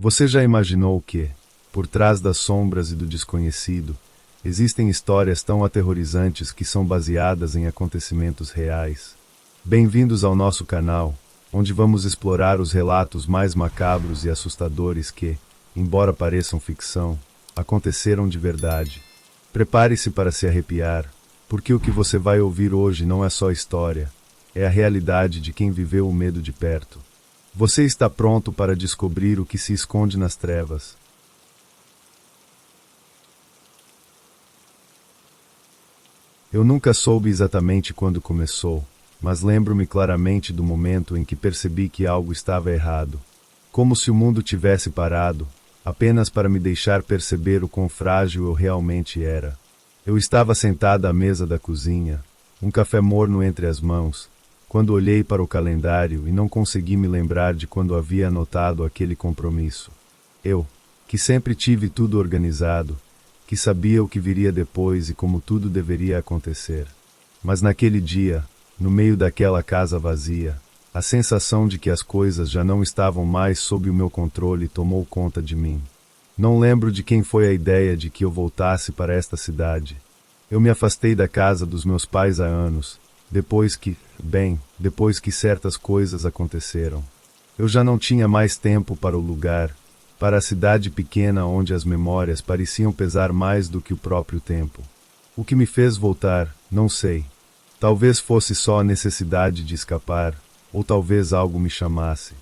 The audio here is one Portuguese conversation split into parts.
Você já imaginou que, por trás das sombras e do desconhecido, existem histórias tão aterrorizantes que são baseadas em acontecimentos reais? Bem-vindos ao nosso canal, onde vamos explorar os relatos mais macabros e assustadores que, embora pareçam ficção, aconteceram de verdade. Prepare-se para se arrepiar, porque o que você vai ouvir hoje não é só história, é a realidade de quem viveu o medo de perto. Você está pronto para descobrir o que se esconde nas trevas? Eu nunca soube exatamente quando começou, mas lembro-me claramente do momento em que percebi que algo estava errado. Como se o mundo tivesse parado, apenas para me deixar perceber o quão frágil eu realmente era. Eu estava sentada à mesa da cozinha, um café morno entre as mãos, quando olhei para o calendário e não consegui me lembrar de quando havia anotado aquele compromisso. Eu, que sempre tive tudo organizado, que sabia o que viria depois e como tudo deveria acontecer. Mas naquele dia, no meio daquela casa vazia, a sensação de que as coisas já não estavam mais sob o meu controle tomou conta de mim. Não lembro de quem foi a ideia de que eu voltasse para esta cidade. Eu me afastei da casa dos meus pais há anos, depois que certas coisas aconteceram. Eu já não tinha mais tempo para o lugar, para a cidade pequena onde as memórias pareciam pesar mais do que o próprio tempo. O que me fez voltar, não sei. Talvez fosse só a necessidade de escapar, ou talvez algo me chamasse.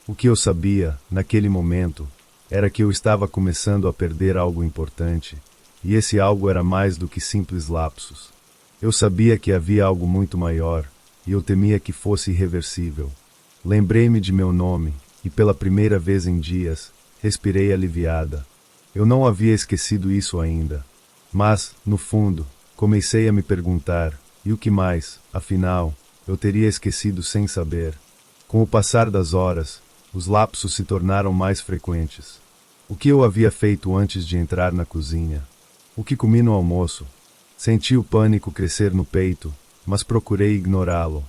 O que eu sabia, naquele momento, era que eu estava começando a perder algo importante, e esse algo era mais do que simples lapsos. Eu sabia que havia algo muito maior, e eu temia que fosse irreversível. Lembrei-me de meu nome, e pela primeira vez em dias, respirei aliviada. Eu não havia esquecido isso ainda. Mas, no fundo, comecei a me perguntar, e o que mais, afinal, eu teria esquecido sem saber? Com o passar das horas, os lapsos se tornaram mais frequentes. O que eu havia feito antes de entrar na cozinha? O que comi no almoço? Senti o pânico crescer no peito, mas procurei ignorá-lo.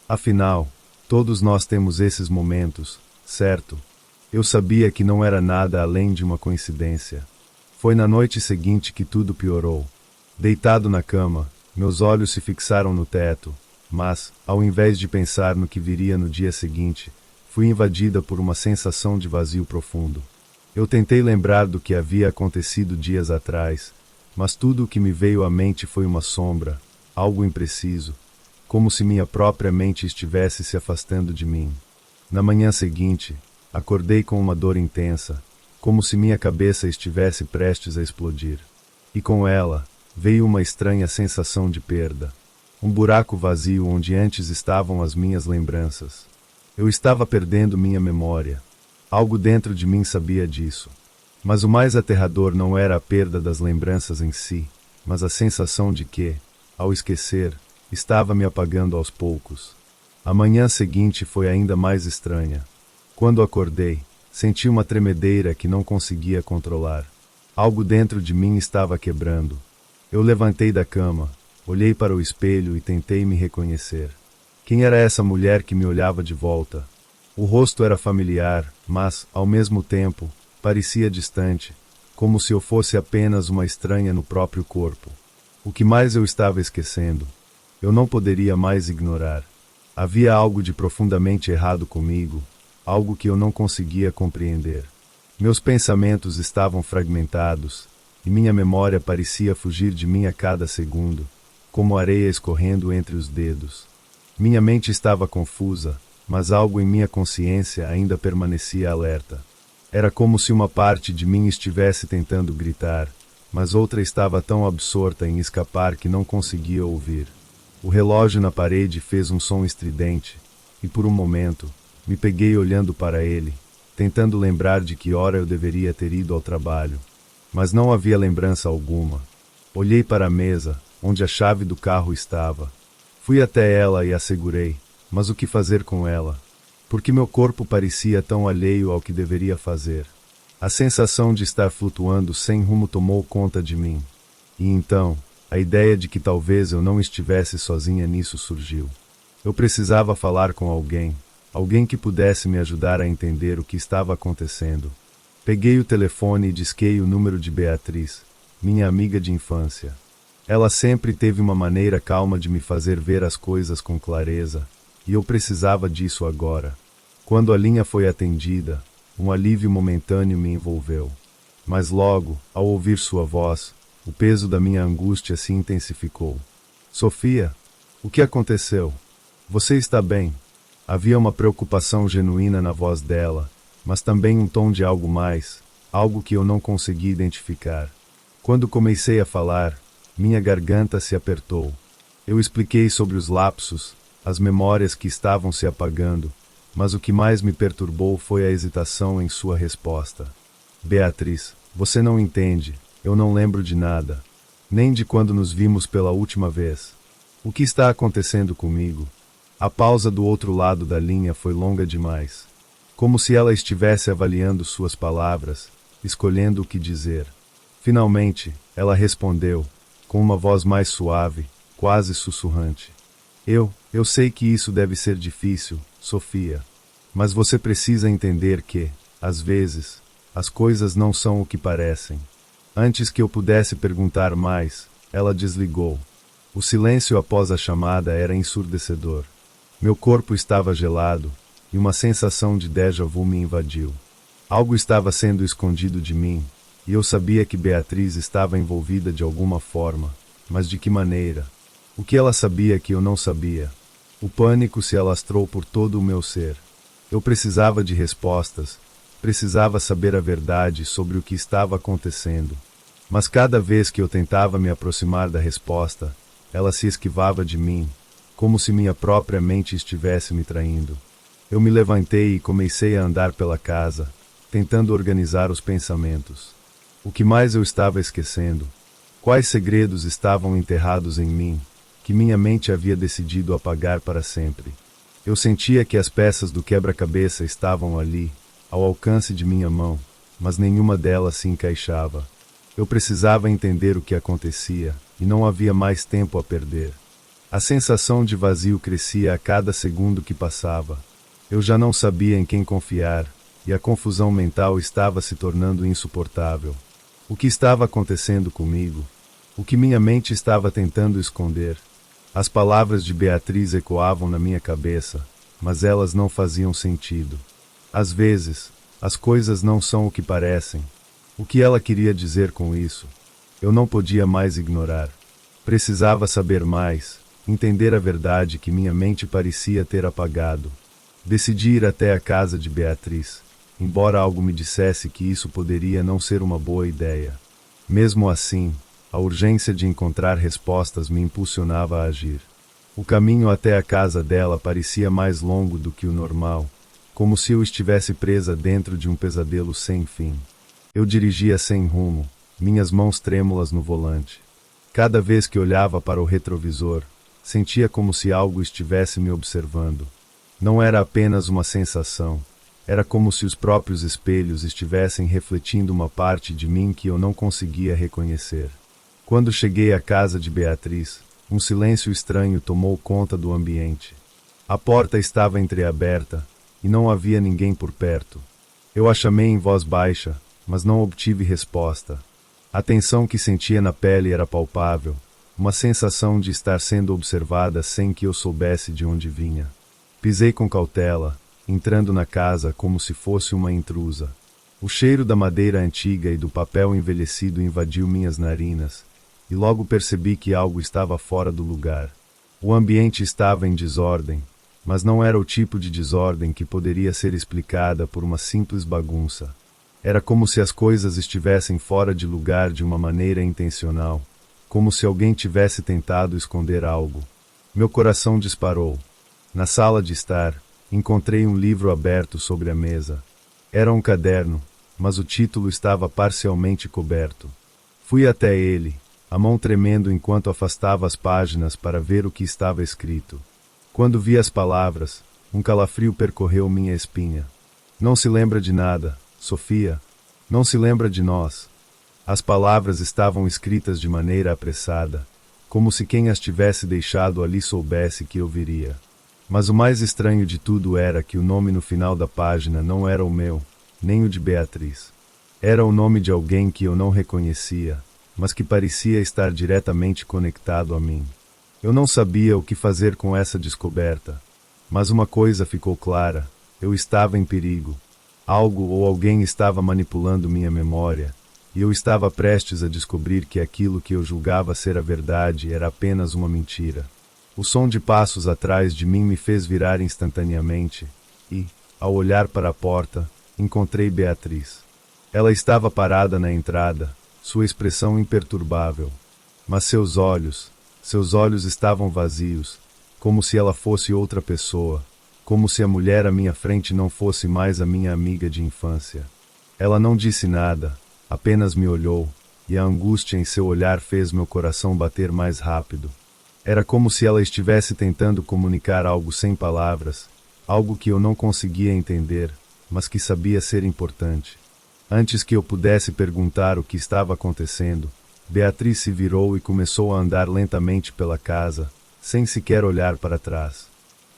Afinal, todos nós temos esses momentos, certo? Eu sabia que não era nada além de uma coincidência. Foi na noite seguinte que tudo piorou. Deitado na cama, meus olhos se fixaram no teto, mas, ao invés de pensar no que viria no dia seguinte, fui invadida por uma sensação de vazio profundo. Eu tentei lembrar do que havia acontecido dias atrás, mas tudo o que me veio à mente foi uma sombra, algo impreciso, como se minha própria mente estivesse se afastando de mim. Na manhã seguinte, acordei com uma dor intensa, como se minha cabeça estivesse prestes a explodir. E com ela, veio uma estranha sensação de perda. Um buraco vazio onde antes estavam as minhas lembranças. Eu estava perdendo minha memória. Algo dentro de mim sabia disso. Mas o mais aterrador não era a perda das lembranças em si, mas a sensação de que, ao esquecer, estava me apagando aos poucos. A manhã seguinte foi ainda mais estranha. Quando acordei, senti uma tremedeira que não conseguia controlar. Algo dentro de mim estava quebrando. Eu levantei da cama, olhei para o espelho e tentei me reconhecer. Quem era essa mulher que me olhava de volta? O rosto era familiar, mas, ao mesmo tempo, parecia distante, como se eu fosse apenas uma estranha no próprio corpo. O que mais eu estava esquecendo? Eu não poderia mais ignorar. Havia algo de profundamente errado comigo, algo que eu não conseguia compreender. Meus pensamentos estavam fragmentados, e minha memória parecia fugir de mim a cada segundo, como areia escorrendo entre os dedos. Minha mente estava confusa, mas algo em minha consciência ainda permanecia alerta. Era como se uma parte de mim estivesse tentando gritar, mas outra estava tão absorta em escapar que não conseguia ouvir. O relógio na parede fez um som estridente, e por um momento, me peguei olhando para ele, tentando lembrar de que hora eu deveria ter ido ao trabalho. Mas não havia lembrança alguma. Olhei para a mesa, onde a chave do carro estava. Fui até ela e a segurei, mas o que fazer com ela? Porque meu corpo parecia tão alheio ao que deveria fazer. A sensação de estar flutuando sem rumo tomou conta de mim. E então, a ideia de que talvez eu não estivesse sozinha nisso surgiu. Eu precisava falar com alguém que pudesse me ajudar a entender o que estava acontecendo. Peguei o telefone e disquei o número de Beatriz, minha amiga de infância. Ela sempre teve uma maneira calma de me fazer ver as coisas com clareza, e eu precisava disso agora. Quando a linha foi atendida, um alívio momentâneo me envolveu. Mas logo, ao ouvir sua voz, o peso da minha angústia se intensificou. Sofia, o que aconteceu? Você está bem? Havia uma preocupação genuína na voz dela, mas também um tom de algo mais, algo que eu não consegui identificar. Quando comecei a falar, minha garganta se apertou. Eu expliquei sobre os lapsos, as memórias que estavam se apagando, mas o que mais me perturbou foi a hesitação em sua resposta. Beatriz, você não entende, eu não lembro de nada, nem de quando nos vimos pela última vez. O que está acontecendo comigo? A pausa do outro lado da linha foi longa demais. Como se ela estivesse avaliando suas palavras, escolhendo o que dizer. Finalmente, ela respondeu, com uma voz mais suave, quase sussurrante. Eu sei que isso deve ser difícil, Sofia. Mas você precisa entender que, às vezes, as coisas não são o que parecem. Antes que eu pudesse perguntar mais, ela desligou. O silêncio após a chamada era ensurdecedor. Meu corpo estava gelado, e uma sensação de déjà vu me invadiu. Algo estava sendo escondido de mim, e eu sabia que Beatriz estava envolvida de alguma forma, mas de que maneira? O que ela sabia que eu não sabia? O pânico se alastrou por todo o meu ser. Eu precisava de respostas, precisava saber a verdade sobre o que estava acontecendo. Mas cada vez que eu tentava me aproximar da resposta, ela se esquivava de mim, como se minha própria mente estivesse me traindo. Eu me levantei e comecei a andar pela casa, tentando organizar os pensamentos. O que mais eu estava esquecendo? Quais segredos estavam enterrados em mim, que minha mente havia decidido apagar para sempre? Eu sentia que as peças do quebra-cabeça estavam ali, ao alcance de minha mão, mas nenhuma delas se encaixava. Eu precisava entender o que acontecia, e não havia mais tempo a perder. A sensação de vazio crescia a cada segundo que passava. Eu já não sabia em quem confiar, e a confusão mental estava se tornando insuportável. O que estava acontecendo comigo? O que minha mente estava tentando esconder? As palavras de Beatriz ecoavam na minha cabeça, mas elas não faziam sentido. Às vezes, as coisas não são o que parecem. O que ela queria dizer com isso? Eu não podia mais ignorar. Precisava saber mais, entender a verdade que minha mente parecia ter apagado. Decidi ir até a casa de Beatriz, embora algo me dissesse que isso poderia não ser uma boa ideia. Mesmo assim, a urgência de encontrar respostas me impulsionava a agir. O caminho até a casa dela parecia mais longo do que o normal, como se eu estivesse presa dentro de um pesadelo sem fim. Eu dirigia sem rumo, minhas mãos trêmulas no volante. Cada vez que olhava para o retrovisor, sentia como se algo estivesse me observando. Não era apenas uma sensação, era como se os próprios espelhos estivessem refletindo uma parte de mim que eu não conseguia reconhecer. Quando cheguei à casa de Beatriz, um silêncio estranho tomou conta do ambiente. A porta estava entreaberta, e não havia ninguém por perto. Eu a chamei em voz baixa, mas não obtive resposta. A tensão que sentia na pele era palpável, uma sensação de estar sendo observada sem que eu soubesse de onde vinha. Pisei com cautela, entrando na casa como se fosse uma intrusa. O cheiro da madeira antiga e do papel envelhecido invadiu minhas narinas, e logo percebi que algo estava fora do lugar. O ambiente estava em desordem, mas não era o tipo de desordem que poderia ser explicada por uma simples bagunça. Era como se as coisas estivessem fora de lugar de uma maneira intencional, como se alguém tivesse tentado esconder algo. Meu coração disparou. Na sala de estar, encontrei um livro aberto sobre a mesa. Era um caderno, mas o título estava parcialmente coberto. Fui até ele, a mão tremendo enquanto afastava as páginas para ver o que estava escrito. Quando vi as palavras, um calafrio percorreu minha espinha. Não se lembra de nada, Sofia. Não se lembra de nós. As palavras estavam escritas de maneira apressada, como se quem as tivesse deixado ali soubesse que eu viria. Mas o mais estranho de tudo era que o nome no final da página não era o meu, nem o de Beatriz. Era o nome de alguém que eu não reconhecia, mas que parecia estar diretamente conectado a mim. Eu não sabia o que fazer com essa descoberta. Mas uma coisa ficou clara: eu estava em perigo. Algo ou alguém estava manipulando minha memória, e eu estava prestes a descobrir que aquilo que eu julgava ser a verdade era apenas uma mentira. O som de passos atrás de mim me fez virar instantaneamente, e, ao olhar para a porta, encontrei Beatriz. Ela estava parada na entrada, sua expressão imperturbável. Mas seus olhos estavam vazios, como se ela fosse outra pessoa, como se a mulher à minha frente não fosse mais a minha amiga de infância. Ela não disse nada, apenas me olhou, e a angústia em seu olhar fez meu coração bater mais rápido. Era como se ela estivesse tentando comunicar algo sem palavras, algo que eu não conseguia entender, mas que sabia ser importante. Antes que eu pudesse perguntar o que estava acontecendo, Beatriz se virou e começou a andar lentamente pela casa, sem sequer olhar para trás.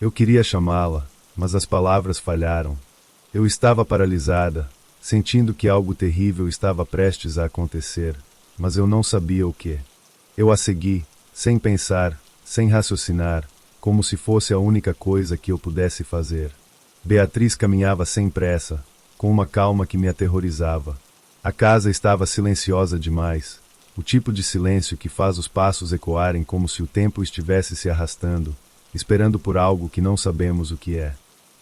Eu queria chamá-la, mas as palavras falharam. Eu estava paralisada, sentindo que algo terrível estava prestes a acontecer, mas eu não sabia o que. Eu a segui, sem pensar, sem raciocinar, como se fosse a única coisa que eu pudesse fazer. Beatriz caminhava sem pressa, com uma calma que me aterrorizava. A casa estava silenciosa demais, o tipo de silêncio que faz os passos ecoarem como se o tempo estivesse se arrastando, esperando por algo que não sabemos o que é.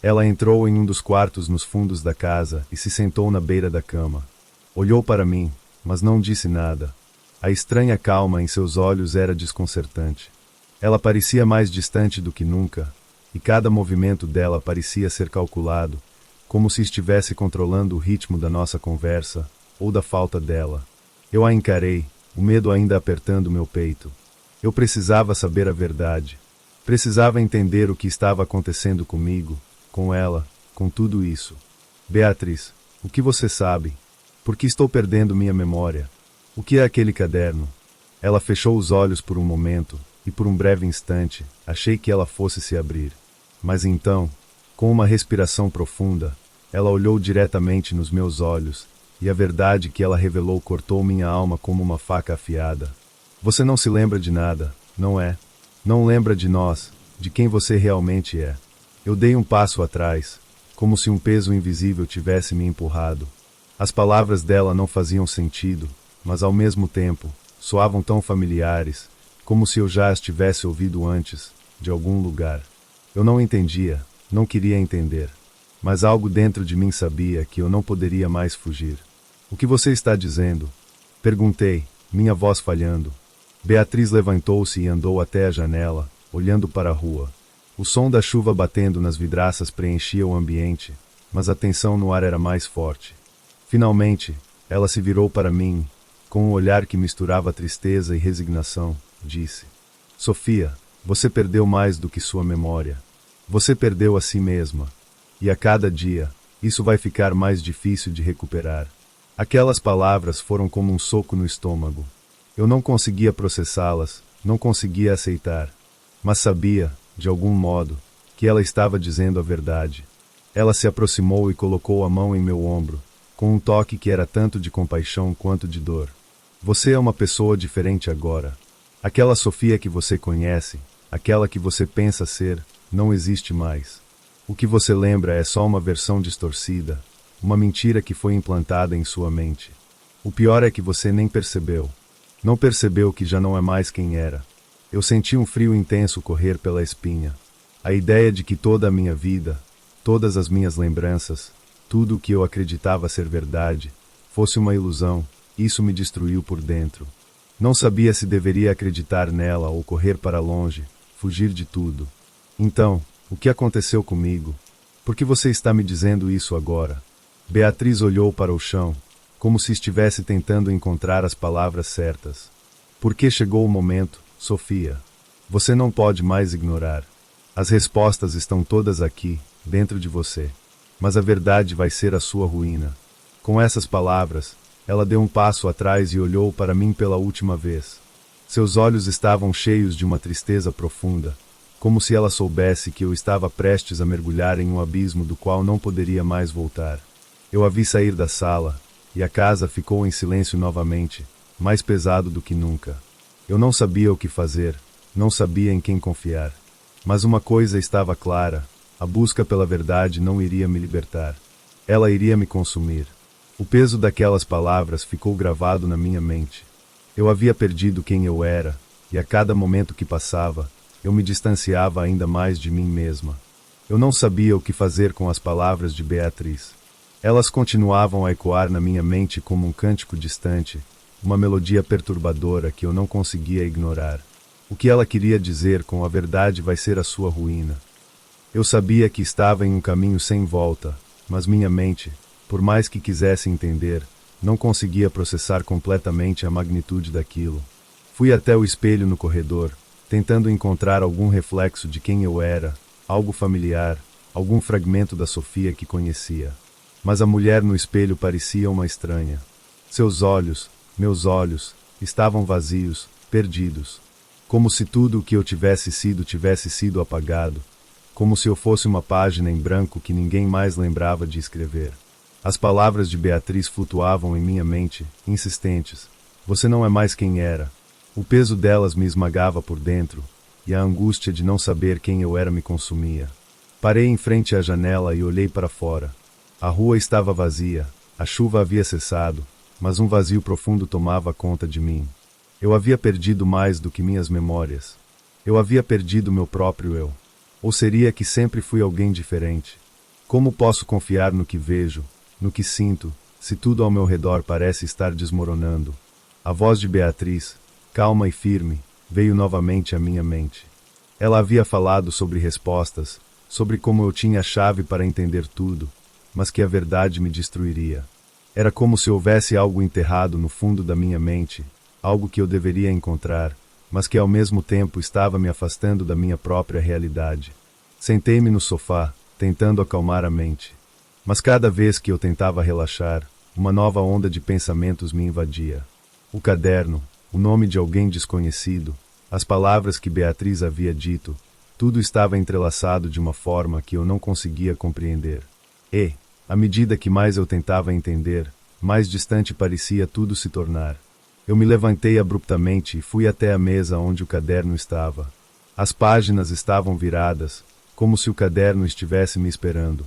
Ela entrou em um dos quartos nos fundos da casa e se sentou na beira da cama. Olhou para mim, mas não disse nada. A estranha calma em seus olhos era desconcertante. Ela parecia mais distante do que nunca, e cada movimento dela parecia ser calculado, como se estivesse controlando o ritmo da nossa conversa, ou da falta dela. Eu a encarei, o medo ainda apertando meu peito. Eu precisava saber a verdade. Precisava entender o que estava acontecendo comigo, com ela, com tudo isso. Beatriz, o que você sabe? Por que estou perdendo minha memória? O que é aquele caderno? Ela fechou os olhos por um momento, e por um breve instante, achei que ela fosse se abrir. Mas então, com uma respiração profunda, ela olhou diretamente nos meus olhos, e a verdade que ela revelou cortou minha alma como uma faca afiada. Você não se lembra de nada, não é? Não lembra de nós, de quem você realmente é. Eu dei um passo atrás, como se um peso invisível tivesse me empurrado. As palavras dela não faziam sentido, mas ao mesmo tempo, soavam tão familiares, como se eu já as tivesse ouvido antes, de algum lugar. Eu não entendia, não queria entender. Mas algo dentro de mim sabia que eu não poderia mais fugir. O que você está dizendo? Perguntei, minha voz falhando. Beatriz levantou-se e andou até a janela, olhando para a rua. O som da chuva batendo nas vidraças preenchia o ambiente, mas a tensão no ar era mais forte. Finalmente, ela se virou para mim, com um olhar que misturava tristeza e resignação, disse: Sofia, você perdeu mais do que sua memória. Você perdeu a si mesma. E a cada dia, isso vai ficar mais difícil de recuperar. Aquelas palavras foram como um soco no estômago. Eu não conseguia processá-las, não conseguia aceitar. Mas sabia, de algum modo, que ela estava dizendo a verdade. Ela se aproximou e colocou a mão em meu ombro, com um toque que era tanto de compaixão quanto de dor. Você é uma pessoa diferente agora. Aquela Sofia que você conhece, aquela que você pensa ser, não existe mais. O que você lembra é só uma versão distorcida, uma mentira que foi implantada em sua mente. O pior é que você nem percebeu. Não percebeu que já não é mais quem era. Eu senti um frio intenso correr pela espinha. A ideia de que toda a minha vida, todas as minhas lembranças, tudo o que eu acreditava ser verdade, fosse uma ilusão, isso me destruiu por dentro. Não sabia se deveria acreditar nela ou correr para longe, fugir de tudo. Então, o que aconteceu comigo? Por que você está me dizendo isso agora? Beatriz olhou para o chão, como se estivesse tentando encontrar as palavras certas. Porque chegou o momento, Sofia. Você não pode mais ignorar. As respostas estão todas aqui, dentro de você. Mas a verdade vai ser a sua ruína. Com essas palavras, ela deu um passo atrás e olhou para mim pela última vez. Seus olhos estavam cheios de uma tristeza profunda, como se ela soubesse que eu estava prestes a mergulhar em um abismo do qual não poderia mais voltar. Eu a vi sair da sala, e a casa ficou em silêncio novamente, mais pesado do que nunca. Eu não sabia o que fazer, não sabia em quem confiar. Mas uma coisa estava clara: a busca pela verdade não iria me libertar. Ela iria me consumir. O peso daquelas palavras ficou gravado na minha mente. Eu havia perdido quem eu era, e a cada momento que passava, eu me distanciava ainda mais de mim mesma. Eu não sabia o que fazer com as palavras de Beatriz. Elas continuavam a ecoar na minha mente como um cântico distante, uma melodia perturbadora que eu não conseguia ignorar. O que ela queria dizer com a verdade vai ser a sua ruína. Eu sabia que estava em um caminho sem volta, mas minha mente, por mais que quisesse entender, não conseguia processar completamente a magnitude daquilo. Fui até o espelho no corredor, tentando encontrar algum reflexo de quem eu era, algo familiar, algum fragmento da Sofia que conhecia. Mas a mulher no espelho parecia uma estranha. Seus olhos, meus olhos, estavam vazios, perdidos. Como se tudo o que eu tivesse sido apagado. Como se eu fosse uma página em branco que ninguém mais lembrava de escrever. As palavras de Beatriz flutuavam em minha mente, insistentes. Você não é mais quem era. O peso delas me esmagava por dentro, e a angústia de não saber quem eu era me consumia. Parei em frente à janela e olhei para fora. A rua estava vazia, a chuva havia cessado, mas um vazio profundo tomava conta de mim. Eu havia perdido mais do que minhas memórias. Eu havia perdido meu próprio eu. Ou seria que sempre fui alguém diferente? Como posso confiar no que vejo, no que sinto, se tudo ao meu redor parece estar desmoronando? A voz de Beatriz, calma e firme, veio novamente à minha mente. Ela havia falado sobre respostas, sobre como eu tinha a chave para entender tudo, mas que a verdade me destruiria. Era como se houvesse algo enterrado no fundo da minha mente, algo que eu deveria encontrar, mas que ao mesmo tempo estava me afastando da minha própria realidade. Sentei-me no sofá, tentando acalmar a mente. Mas cada vez que eu tentava relaxar, uma nova onda de pensamentos me invadia. O caderno, o nome de alguém desconhecido, as palavras que Beatriz havia dito, tudo estava entrelaçado de uma forma que eu não conseguia compreender. E, à medida que mais eu tentava entender, mais distante parecia tudo se tornar. Eu me levantei abruptamente e fui até a mesa onde o caderno estava. As páginas estavam viradas, como se o caderno estivesse me esperando.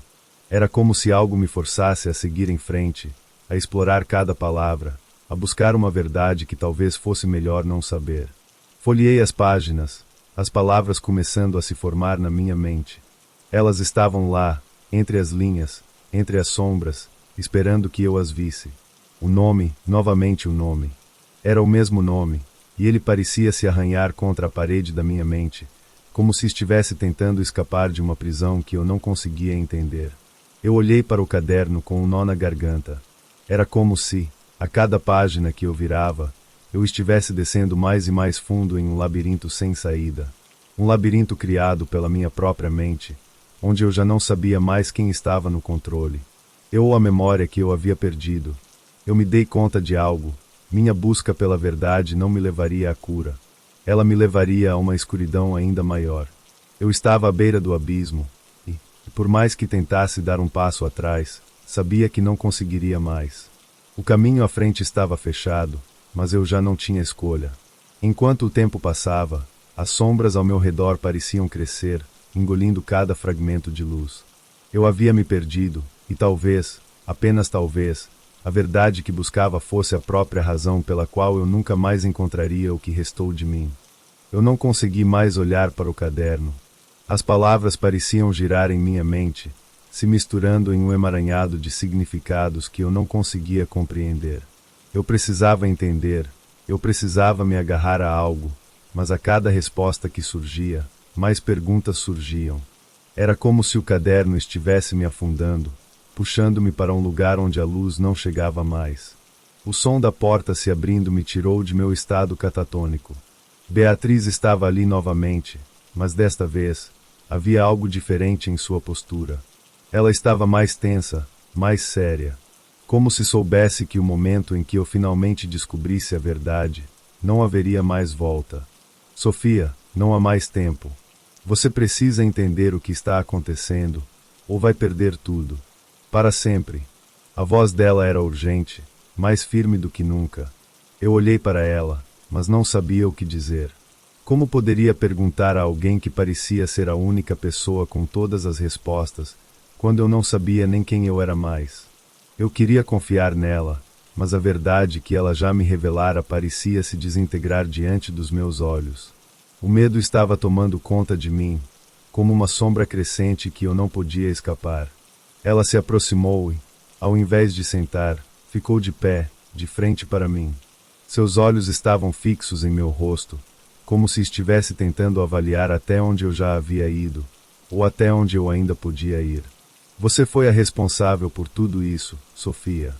Era como se algo me forçasse a seguir em frente, a explorar cada palavra, a buscar uma verdade que talvez fosse melhor não saber. Folheei as páginas, as palavras começando a se formar na minha mente. Elas estavam lá, entre as linhas, entre as sombras, esperando que eu as visse. O nome, novamente o nome. Era o mesmo nome, e ele parecia se arranhar contra a parede da minha mente, como se estivesse tentando escapar de uma prisão que eu não conseguia entender. Eu olhei para o caderno com um nó na garganta. Era como se, a cada página que eu virava, eu estivesse descendo mais e mais fundo em um labirinto sem saída. Um labirinto criado pela minha própria mente, onde eu já não sabia mais quem estava no controle. Eu ou a memória que eu havia perdido. Eu me dei conta de algo. Minha busca pela verdade não me levaria à cura. Ela me levaria a uma escuridão ainda maior. Eu estava à beira do abismo, e, por mais que tentasse dar um passo atrás, sabia que não conseguiria mais. O caminho à frente estava fechado, mas eu já não tinha escolha. Enquanto o tempo passava, as sombras ao meu redor pareciam crescer, engolindo cada fragmento de luz. Eu havia me perdido, e talvez, apenas talvez, a verdade que buscava fosse a própria razão pela qual eu nunca mais encontraria o que restou de mim. Eu não consegui mais olhar para o caderno. As palavras pareciam girar em minha mente, se misturando em um emaranhado de significados que eu não conseguia compreender. Eu precisava entender, eu precisava me agarrar a algo, mas a cada resposta que surgia, mais perguntas surgiam. Era como se o caderno estivesse me afundando, puxando-me para um lugar onde a luz não chegava mais. O som da porta se abrindo me tirou de meu estado catatônico. Beatriz estava ali novamente, mas desta vez, havia algo diferente em sua postura. Ela estava mais tensa, mais séria, como se soubesse que o momento em que eu finalmente descobrisse a verdade, não haveria mais volta. Sofia, não há mais tempo. Você precisa entender o que está acontecendo, ou vai perder tudo. Para sempre. A voz dela era urgente, mais firme do que nunca. Eu olhei para ela, mas não sabia o que dizer. Como poderia perguntar a alguém que parecia ser a única pessoa com todas as respostas, quando eu não sabia nem quem eu era mais? Eu queria confiar nela, mas a verdade que ela já me revelara parecia se desintegrar diante dos meus olhos. O medo estava tomando conta de mim, como uma sombra crescente que eu não podia escapar. Ela se aproximou e, ao invés de sentar, ficou de pé, de frente para mim. Seus olhos estavam fixos em meu rosto, como se estivesse tentando avaliar até onde eu já havia ido, ou até onde eu ainda podia ir. Você foi a responsável por tudo isso, Sofia.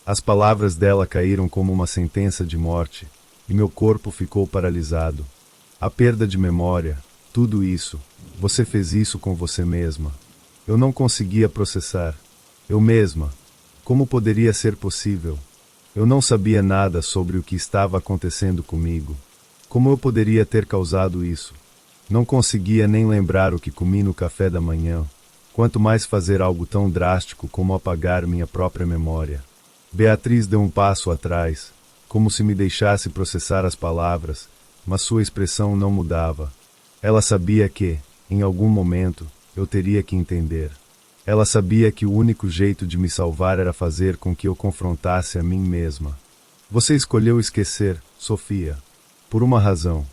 As palavras dela caíram como uma sentença de morte, e meu corpo ficou paralisado. A perda de memória, tudo isso, você fez isso com você mesma. Eu não conseguia processar. Eu mesma. Como poderia ser possível? Eu não sabia nada sobre o que estava acontecendo comigo. Como eu poderia ter causado isso? Não conseguia nem lembrar o que comi no café da manhã, quanto mais fazer algo tão drástico como apagar minha própria memória. Beatriz deu um passo atrás, como se me deixasse processar as palavras, mas sua expressão não mudava. Ela sabia que, em algum momento, eu teria que entender. Ela sabia que o único jeito de me salvar era fazer com que eu confrontasse a mim mesma. Você escolheu esquecer, Sofia. Por uma razão.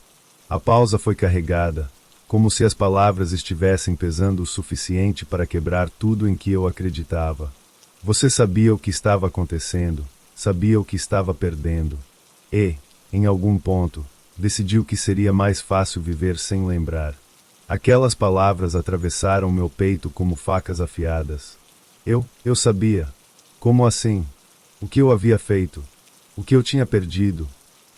A pausa foi carregada, como se as palavras estivessem pesando o suficiente para quebrar tudo em que eu acreditava. Você sabia o que estava acontecendo, sabia o que estava perdendo. E, em algum ponto, decidiu que seria mais fácil viver sem lembrar. Aquelas palavras atravessaram meu peito como facas afiadas. Eu sabia. Como assim? O que eu havia feito? O que eu tinha perdido?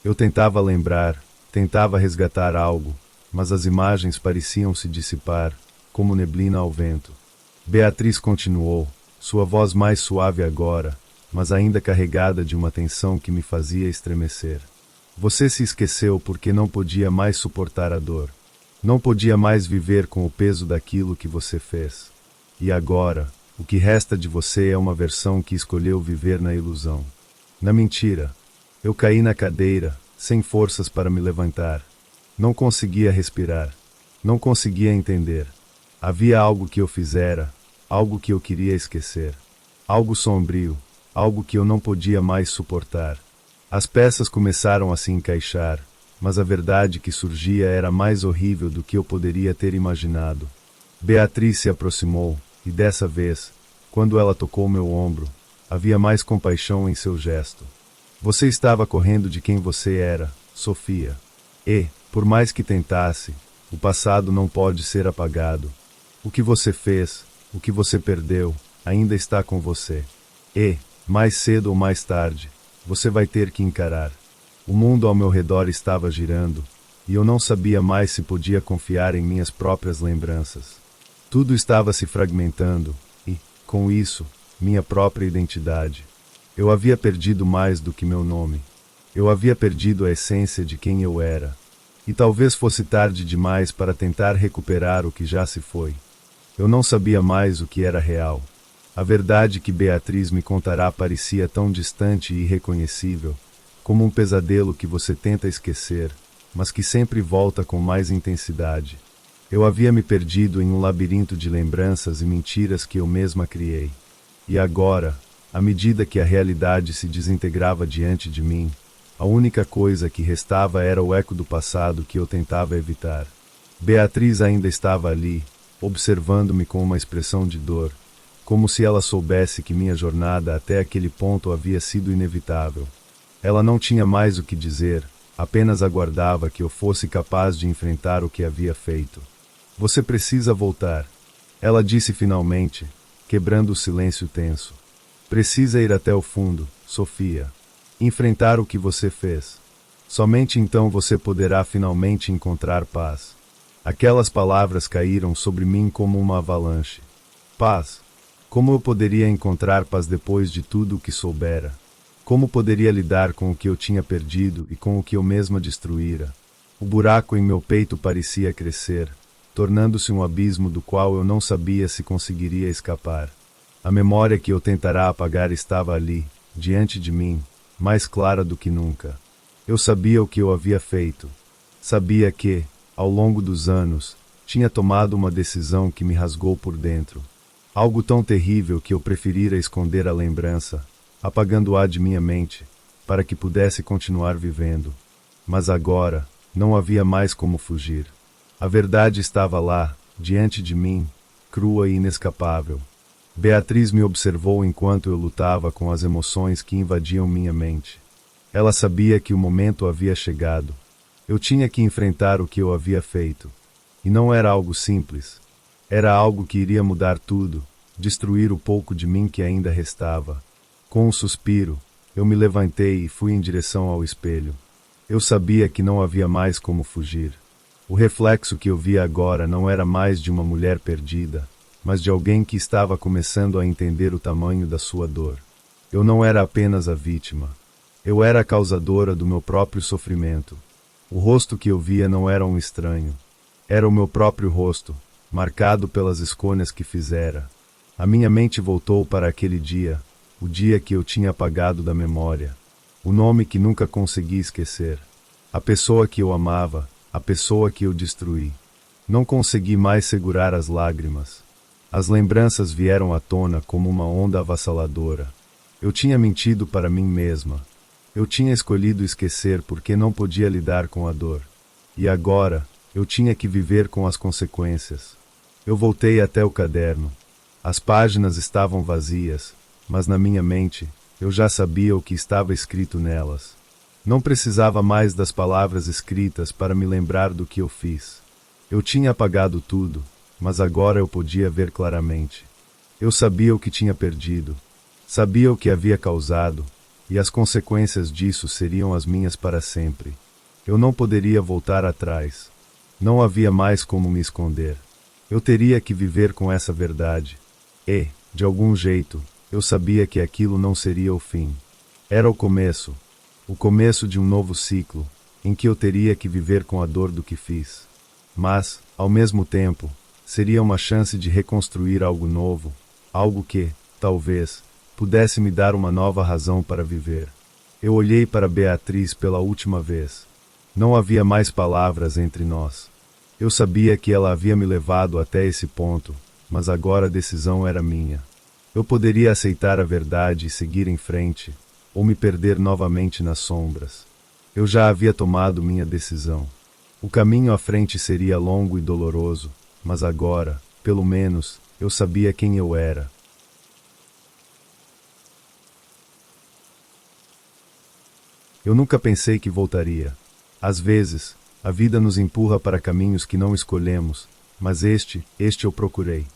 Eu tentava lembrar, tentava resgatar algo, mas as imagens pareciam se dissipar, como neblina ao vento. Beatriz continuou, sua voz mais suave agora, mas ainda carregada de uma tensão que me fazia estremecer. Você se esqueceu porque não podia mais suportar a dor. Não podia mais viver com o peso daquilo que você fez. E agora, o que resta de você é uma versão que escolheu viver na ilusão. Na mentira. Eu caí na cadeira, sem forças para me levantar. Não conseguia respirar. Não conseguia entender. Havia algo que eu fizera, algo que eu queria esquecer. Algo sombrio, algo que eu não podia mais suportar. As peças começaram a se encaixar, mas a verdade que surgia era mais horrível do que eu poderia ter imaginado. Beatriz se aproximou, e dessa vez, quando ela tocou meu ombro, havia mais compaixão em seu gesto. Você estava correndo de quem você era, Sofia. E, por mais que tentasse, o passado não pode ser apagado. O que você fez, o que você perdeu, ainda está com você. E, mais cedo ou mais tarde, você vai ter que encarar. O mundo ao meu redor estava girando, e eu não sabia mais se podia confiar em minhas próprias lembranças. Tudo estava se fragmentando, e, com isso, minha própria identidade. Eu havia perdido mais do que meu nome. Eu havia perdido a essência de quem eu era. E talvez fosse tarde demais para tentar recuperar o que já se foi. Eu não sabia mais o que era real. A verdade que Beatriz me contará parecia tão distante e irreconhecível, como um pesadelo que você tenta esquecer, mas que sempre volta com mais intensidade. Eu havia me perdido em um labirinto de lembranças e mentiras que eu mesma criei. E agora, à medida que a realidade se desintegrava diante de mim, a única coisa que restava era o eco do passado que eu tentava evitar. Beatriz ainda estava ali, observando-me com uma expressão de dor, como se ela soubesse que minha jornada até aquele ponto havia sido inevitável. Ela não tinha mais o que dizer, apenas aguardava que eu fosse capaz de enfrentar o que havia feito. Você precisa voltar, ela disse finalmente, quebrando o silêncio tenso. Precisa ir até o fundo, Sofia. Enfrentar o que você fez. Somente então você poderá finalmente encontrar paz. Aquelas palavras caíram sobre mim como uma avalanche. Paz. Como eu poderia encontrar paz depois de tudo o que soubera? Como poderia lidar com o que eu tinha perdido e com o que eu mesma destruíra? O buraco em meu peito parecia crescer, tornando-se um abismo do qual eu não sabia se conseguiria escapar. A memória que eu tentará apagar estava ali, diante de mim, mais clara do que nunca. Eu sabia o que eu havia feito. Sabia que, ao longo dos anos, tinha tomado uma decisão que me rasgou por dentro. Algo tão terrível que eu preferira esconder a lembrança, apagando-a de minha mente, para que pudesse continuar vivendo. Mas agora, não havia mais como fugir. A verdade estava lá, diante de mim, crua e inescapável. Beatriz me observou enquanto eu lutava com as emoções que invadiam minha mente. Ela sabia que o momento havia chegado. Eu tinha que enfrentar o que eu havia feito. E não era algo simples. Era algo que iria mudar tudo, destruir o pouco de mim que ainda restava. Com um suspiro, eu me levantei e fui em direção ao espelho. Eu sabia que não havia mais como fugir. O reflexo que eu via agora não era mais de uma mulher perdida, mas de alguém que estava começando a entender o tamanho da sua dor. Eu não era apenas a vítima. Eu era a causadora do meu próprio sofrimento. O rosto que eu via não era um estranho. Era o meu próprio rosto, marcado pelas escolhas que fizera. A minha mente voltou para aquele dia, o dia que eu tinha apagado da memória. O nome que nunca consegui esquecer. A pessoa que eu amava, a pessoa que eu destruí. Não consegui mais segurar as lágrimas. As lembranças vieram à tona como uma onda avassaladora. Eu tinha mentido para mim mesma. Eu tinha escolhido esquecer porque não podia lidar com a dor. E agora, eu tinha que viver com as consequências. Eu voltei até o caderno. As páginas estavam vazias, mas na minha mente, eu já sabia o que estava escrito nelas. Não precisava mais das palavras escritas para me lembrar do que eu fiz. Eu tinha apagado tudo, mas agora eu podia ver claramente. Eu sabia o que tinha perdido, sabia o que havia causado, e as consequências disso seriam as minhas para sempre. Eu não poderia voltar atrás. Não havia mais como me esconder. Eu teria que viver com essa verdade. E, de algum jeito, eu sabia que aquilo não seria o fim. Era o começo de um novo ciclo, em que eu teria que viver com a dor do que fiz. Mas, ao mesmo tempo, seria uma chance de reconstruir algo novo, algo que, talvez, pudesse me dar uma nova razão para viver. Eu olhei para Beatriz pela última vez. Não havia mais palavras entre nós. Eu sabia que ela havia me levado até esse ponto, mas agora a decisão era minha. Eu poderia aceitar a verdade e seguir em frente, ou me perder novamente nas sombras. Eu já havia tomado minha decisão. O caminho à frente seria longo e doloroso, mas agora, pelo menos, eu sabia quem eu era. Eu nunca pensei que voltaria. Às vezes, a vida nos empurra para caminhos que não escolhemos, mas este eu procurei.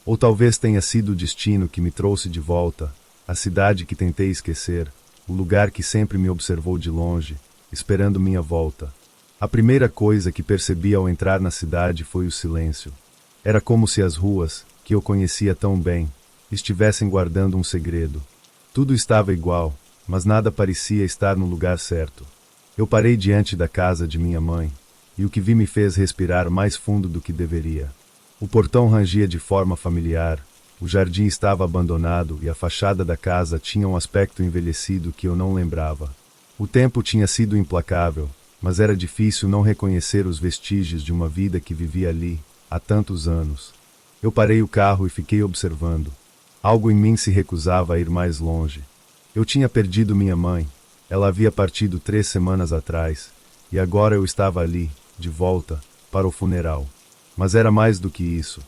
Ou talvez tenha sido o destino que me trouxe de volta, a cidade que tentei esquecer, o lugar que sempre me observou de longe, esperando minha volta. A primeira coisa que percebi ao entrar na cidade foi o silêncio. Era como se as ruas, que eu conhecia tão bem, estivessem guardando um segredo. Tudo estava igual, mas nada parecia estar no lugar certo. Eu parei diante da casa de minha mãe, e o que vi me fez respirar mais fundo do que deveria. O portão rangia de forma familiar, o jardim estava abandonado e a fachada da casa tinha um aspecto envelhecido que eu não lembrava. O tempo tinha sido implacável, mas era difícil não reconhecer os vestígios de uma vida que vivia ali, há tantos anos. Eu parei o carro e fiquei observando. Algo em mim se recusava a ir mais longe. Eu tinha perdido minha mãe. Ela havia partido 3 semanas atrás, e agora eu estava ali, de volta, para o funeral. Mas era mais do que isso.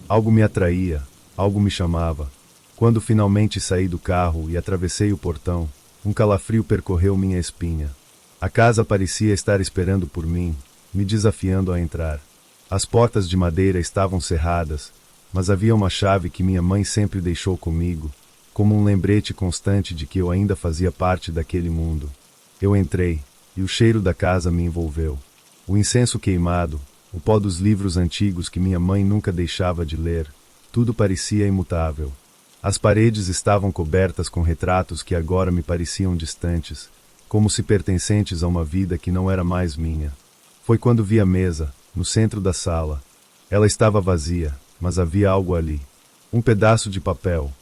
Algo me atraía, algo me chamava. Quando finalmente saí do carro e atravessei o portão, um calafrio percorreu minha espinha. A casa parecia estar esperando por mim, me desafiando a entrar. As portas de madeira estavam cerradas, mas havia uma chave que minha mãe sempre deixou comigo, como um lembrete constante de que eu ainda fazia parte daquele mundo. Eu entrei, e o cheiro da casa me envolveu. O incenso queimado, o pó dos livros antigos que minha mãe nunca deixava de ler, tudo parecia imutável. As paredes estavam cobertas com retratos que agora me pareciam distantes, como se pertencentes a uma vida que não era mais minha. Foi quando vi a mesa, no centro da sala. Ela estava vazia, mas havia algo ali. Um pedaço de papel.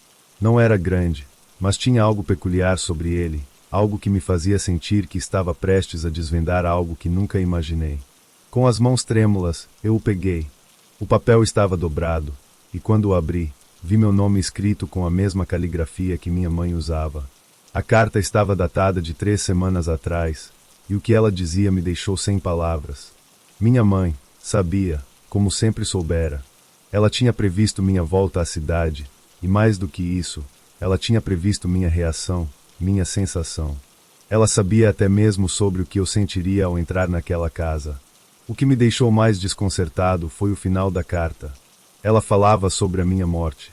Não era grande, mas tinha algo peculiar sobre ele, algo que me fazia sentir que estava prestes a desvendar algo que nunca imaginei. Com as mãos trêmulas, eu o peguei. O papel estava dobrado, e quando o abri, vi meu nome escrito com a mesma caligrafia que minha mãe usava. A carta estava datada de 3 semanas atrás, e o que ela dizia me deixou sem palavras. Minha mãe sabia, como sempre soubera. Ela tinha previsto minha volta à cidade, e mais do que isso, ela tinha previsto minha reação, minha sensação. Ela sabia até mesmo sobre o que eu sentiria ao entrar naquela casa. O que me deixou mais desconcertado foi o final da carta. Ela falava sobre a minha morte.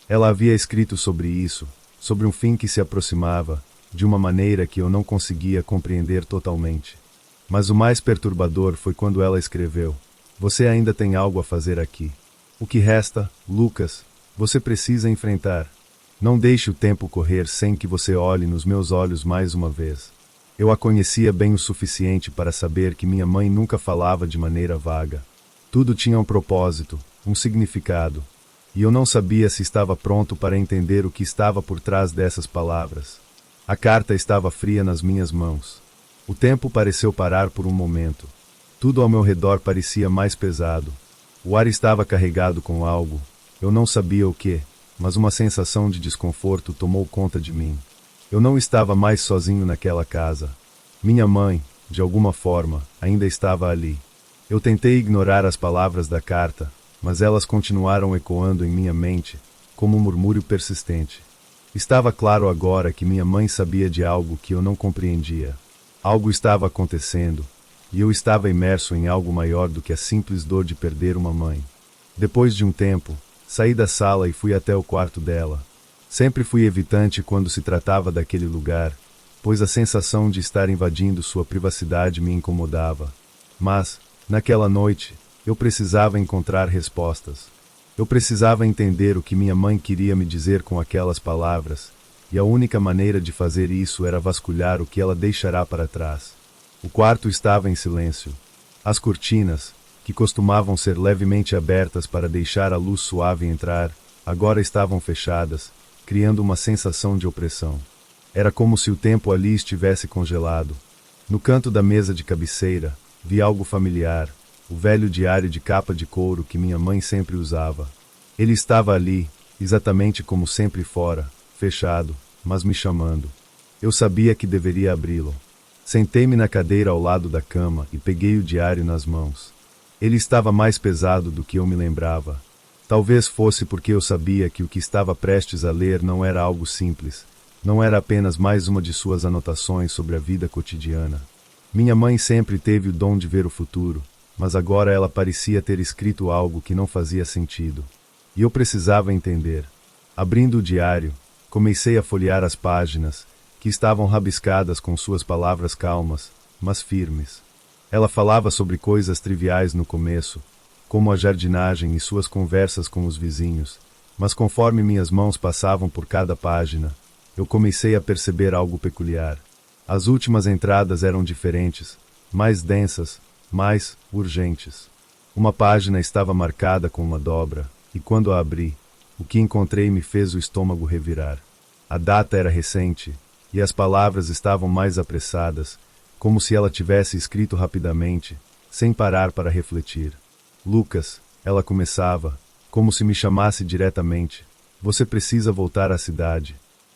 Ela havia escrito sobre isso, sobre um fim que se aproximava, de uma maneira que eu não conseguia compreender totalmente. Mas o mais perturbador foi quando ela escreveu: "Você ainda tem algo a fazer aqui. O que resta, Lucas, você precisa enfrentar. Não deixe o tempo correr sem que você olhe nos meus olhos mais uma vez." Eu a conhecia bem o suficiente para saber que minha mãe nunca falava de maneira vaga. Tudo tinha um propósito, um significado, e eu não sabia se estava pronto para entender o que estava por trás dessas palavras. A carta estava fria nas minhas mãos. O tempo pareceu parar por um momento. Tudo ao meu redor parecia mais pesado. O ar estava carregado com algo, eu não sabia o que, mas uma sensação de desconforto tomou conta de mim. Eu não estava mais sozinho naquela casa. Minha mãe, de alguma forma, ainda estava ali. Eu tentei ignorar as palavras da carta, mas elas continuaram ecoando em minha mente, como um murmúrio persistente. Estava claro agora que minha mãe sabia de algo que eu não compreendia. Algo estava acontecendo, e eu estava imerso em algo maior do que a simples dor de perder uma mãe. Depois de um tempo, saí da sala e fui até o quarto dela. Sempre fui evitante quando se tratava daquele lugar, pois a sensação de estar invadindo sua privacidade me incomodava. Mas, naquela noite, eu precisava encontrar respostas. Eu precisava entender o que minha mãe queria me dizer com aquelas palavras, e a única maneira de fazer isso era vasculhar o que ela deixará para trás. O quarto estava em silêncio. As cortinas, que costumavam ser levemente abertas para deixar a luz suave entrar, agora estavam fechadas, criando uma sensação de opressão. Era como se o tempo ali estivesse congelado. No canto da mesa de cabeceira, vi algo familiar, o velho diário de capa de couro que minha mãe sempre usava. Ele estava ali, exatamente como sempre fora, fechado, mas me chamando. Eu sabia que deveria abri-lo. Sentei-me na cadeira ao lado da cama e peguei o diário nas mãos. Ele estava mais pesado do que eu me lembrava. Talvez fosse porque eu sabia que o que estava prestes a ler não era algo simples, não era apenas mais uma de suas anotações sobre a vida cotidiana. Minha mãe sempre teve o dom de ver o futuro, mas agora ela parecia ter escrito algo que não fazia sentido. E eu precisava entender. Abrindo o diário, comecei a folhear as páginas, que estavam rabiscadas com suas palavras calmas, mas firmes. Ela falava sobre coisas triviais no começo, como a jardinagem e suas conversas com os vizinhos, mas conforme minhas mãos passavam por cada página, eu comecei a perceber algo peculiar. As últimas entradas eram diferentes, mais densas, mais urgentes. Uma página estava marcada com uma dobra, e quando a abri, o que encontrei me fez o estômago revirar. A data era recente, e as palavras estavam mais apressadas, como se ela tivesse escrito rapidamente, sem parar para refletir. Lucas, ela começava, como se me chamasse diretamente. Você precisa voltar à cidade.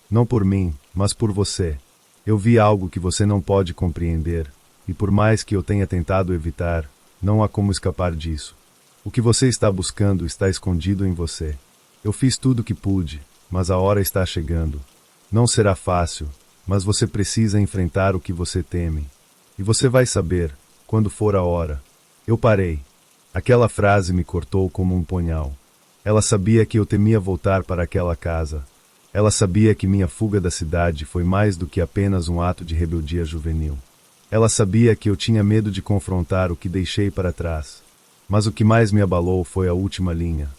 Não por mim, mas por você. Eu vi algo que você não pode compreender, e por mais que eu tenha tentado evitar, não há como escapar disso. O que você está buscando está escondido em você. Eu fiz tudo o que pude, mas a hora está chegando. Não será fácil, mas você precisa enfrentar o que você teme. E você vai saber, quando for a hora. Eu parei. Aquela frase me cortou como um punhal. Ela sabia que eu temia voltar para aquela casa. Ela sabia que minha fuga da cidade foi mais do que apenas um ato de rebeldia juvenil. Ela sabia que eu tinha medo de confrontar o que deixei para trás. Mas o que mais me abalou foi a última linha.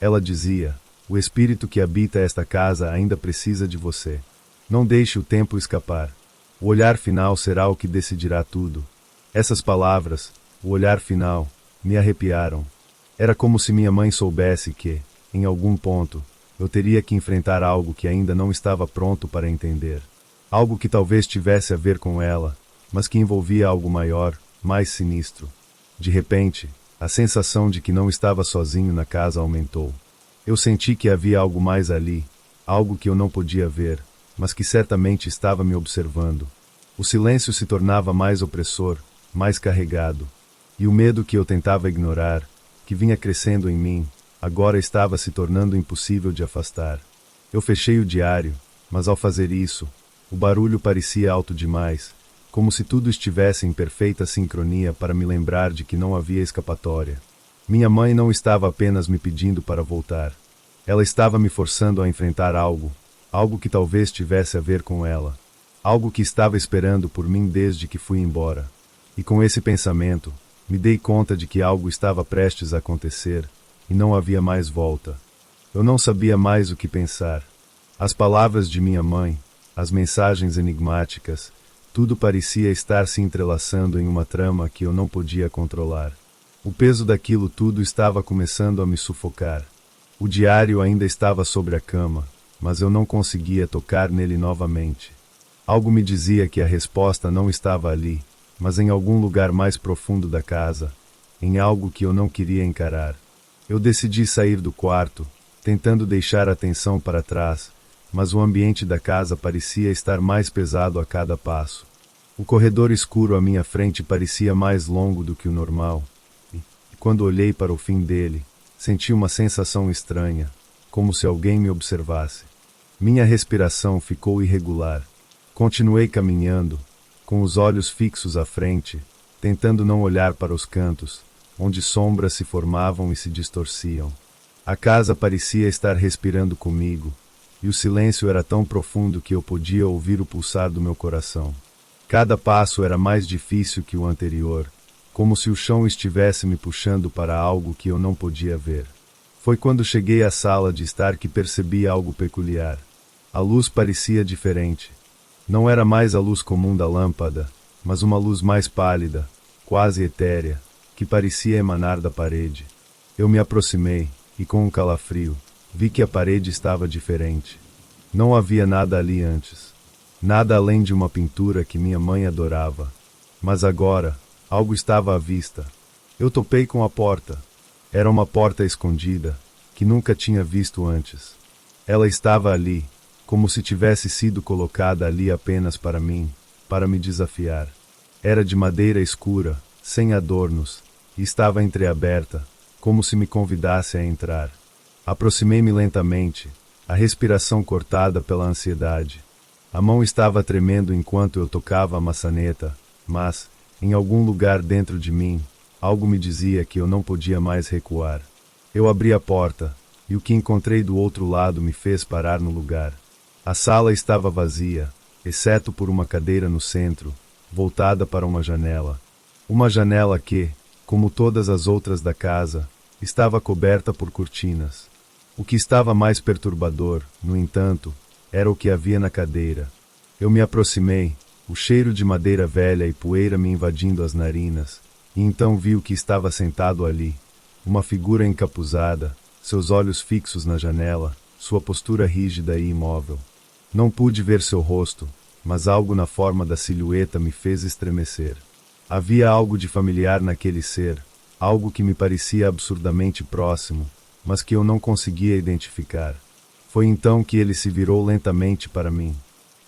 Ela dizia: o espírito que habita esta casa ainda precisa de você. Não deixe o tempo escapar. O olhar final será o que decidirá tudo. Essas palavras, o olhar final, me arrepiaram. Era como se minha mãe soubesse que, em algum ponto, eu teria que enfrentar algo que ainda não estava pronto para entender. Algo que talvez tivesse a ver com ela, mas que envolvia algo maior, mais sinistro. De repente, a sensação de que não estava sozinho na casa aumentou. Eu senti que havia algo mais ali, algo que eu não podia ver, mas que certamente estava me observando. O silêncio se tornava mais opressor, mais carregado. E o medo que eu tentava ignorar, que vinha crescendo em mim, agora estava se tornando impossível de afastar. Eu fechei o diário, mas ao fazer isso, o barulho parecia alto demais, como se tudo estivesse em perfeita sincronia para me lembrar de que não havia escapatória. Minha mãe não estava apenas me pedindo para voltar. Ela estava me forçando a enfrentar algo, algo que talvez tivesse a ver com ela. Algo que estava esperando por mim desde que fui embora. E com esse pensamento, me dei conta de que algo estava prestes a acontecer, e não havia mais volta. Eu não sabia mais o que pensar. As palavras de minha mãe, as mensagens enigmáticas, tudo parecia estar se entrelaçando em uma trama que eu não podia controlar. O peso daquilo tudo estava começando a me sufocar. O diário ainda estava sobre a cama, mas eu não conseguia tocar nele novamente. Algo me dizia que a resposta não estava ali, mas em algum lugar mais profundo da casa, em algo que eu não queria encarar. Eu decidi sair do quarto, tentando deixar a atenção para trás, mas o ambiente da casa parecia estar mais pesado a cada passo. O corredor escuro à minha frente parecia mais longo do que o normal, e quando olhei para o fim dele, senti uma sensação estranha, como se alguém me observasse. Minha respiração ficou irregular. Continuei caminhando, com os olhos fixos à frente, tentando não olhar para os cantos, onde sombras se formavam e se distorciam. A casa parecia estar respirando comigo, e o silêncio era tão profundo que eu podia ouvir o pulsar do meu coração. Cada passo era mais difícil que o anterior, como se o chão estivesse me puxando para algo que eu não podia ver. Foi quando cheguei à sala de estar que percebi algo peculiar. A luz parecia diferente. Não era mais a luz comum da lâmpada, mas uma luz mais pálida, quase etérea, que parecia emanar da parede. Eu me aproximei, e com um calafrio, vi que a parede estava diferente. Não havia nada ali antes. Nada além de uma pintura que minha mãe adorava. Mas agora, algo estava à vista. Eu topei com a porta. Era uma porta escondida, que nunca tinha visto antes. Ela estava ali, como se tivesse sido colocada ali apenas para mim, para me desafiar. Era de madeira escura, sem adornos, e estava entreaberta, como se me convidasse a entrar. Aproximei-me lentamente, a respiração cortada pela ansiedade. A mão estava tremendo enquanto eu tocava a maçaneta, mas, em algum lugar dentro de mim, algo me dizia que eu não podia mais recuar. Eu abri a porta, e o que encontrei do outro lado me fez parar no lugar. A sala estava vazia, exceto por uma cadeira no centro, voltada para uma janela. Uma janela que, como todas as outras da casa, estava coberta por cortinas. O que estava mais perturbador, no entanto, era o que havia na cadeira. Eu me aproximei, o cheiro de madeira velha e poeira me invadindo as narinas, e então vi o que estava sentado ali. Uma figura encapuzada, seus olhos fixos na janela, sua postura rígida e imóvel. Não pude ver seu rosto, mas algo na forma da silhueta me fez estremecer. Havia algo de familiar naquele ser, algo que me parecia absurdamente próximo, mas que eu não conseguia identificar. Foi então que ele se virou lentamente para mim.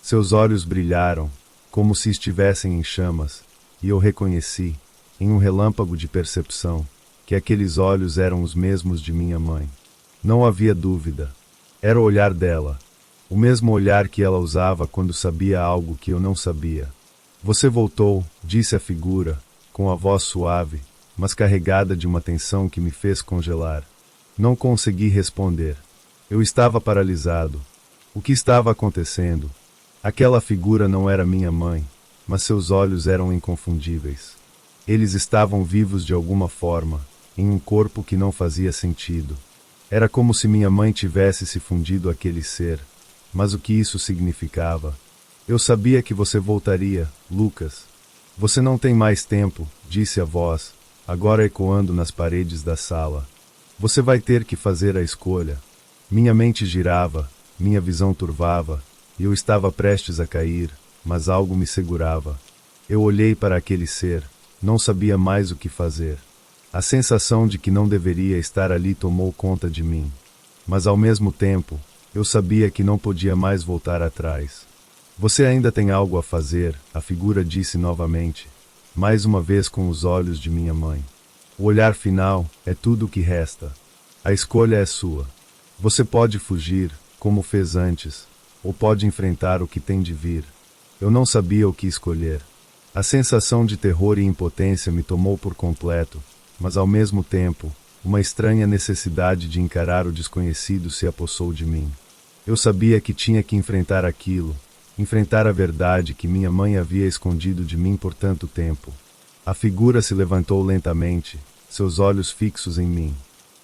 Seus olhos brilharam, como se estivessem em chamas, e eu reconheci, em um relâmpago de percepção, que aqueles olhos eram os mesmos de minha mãe. Não havia dúvida. Era o olhar dela. O mesmo olhar que ela usava quando sabia algo que eu não sabia. Você voltou, disse a figura, com a voz suave, mas carregada de uma tensão que me fez congelar. Não consegui responder. Eu estava paralisado. O que estava acontecendo? Aquela figura não era minha mãe, mas seus olhos eram inconfundíveis. Eles estavam vivos de alguma forma, em um corpo que não fazia sentido. Era como se minha mãe tivesse se fundido àquele ser. Mas o que isso significava? Eu sabia que você voltaria, Lucas. Você não tem mais tempo, disse a voz, agora ecoando nas paredes da sala. Você vai ter que fazer a escolha. Minha mente girava, minha visão turvava, e eu estava prestes a cair, mas algo me segurava. Eu olhei para aquele ser, não sabia mais o que fazer. A sensação de que não deveria estar ali tomou conta de mim. Mas ao mesmo tempo, eu sabia que não podia mais voltar atrás. Você ainda tem algo a fazer, a figura disse novamente, mais uma vez com os olhos de minha mãe. O olhar final é tudo o que resta. A escolha é sua. Você pode fugir, como fez antes, ou pode enfrentar o que tem de vir. Eu não sabia o que escolher. A sensação de terror e impotência me tomou por completo, mas ao mesmo tempo, uma estranha necessidade de encarar o desconhecido se apossou de mim. Eu sabia que tinha que enfrentar aquilo, enfrentar a verdade que minha mãe havia escondido de mim por tanto tempo. A figura se levantou lentamente, seus olhos fixos em mim.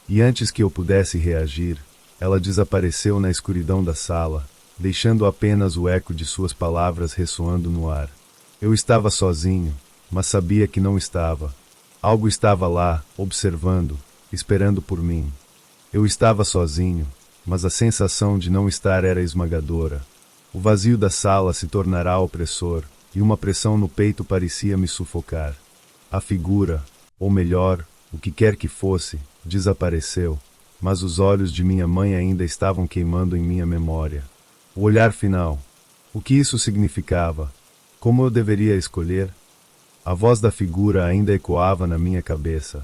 E antes que eu pudesse reagir, ela desapareceu na escuridão da sala, deixando apenas o eco de suas palavras ressoando no ar. Eu estava sozinho, mas sabia que não estava. Algo estava lá, observando, esperando por mim. Eu estava sozinho, mas a sensação de não estar era esmagadora. O vazio da sala se tornara opressor, e uma pressão no peito parecia me sufocar. A figura, ou melhor, o que quer que fosse, desapareceu, mas os olhos de minha mãe ainda estavam queimando em minha memória. O olhar final. O que isso significava? Como eu deveria escolher? A voz da figura ainda ecoava na minha cabeça.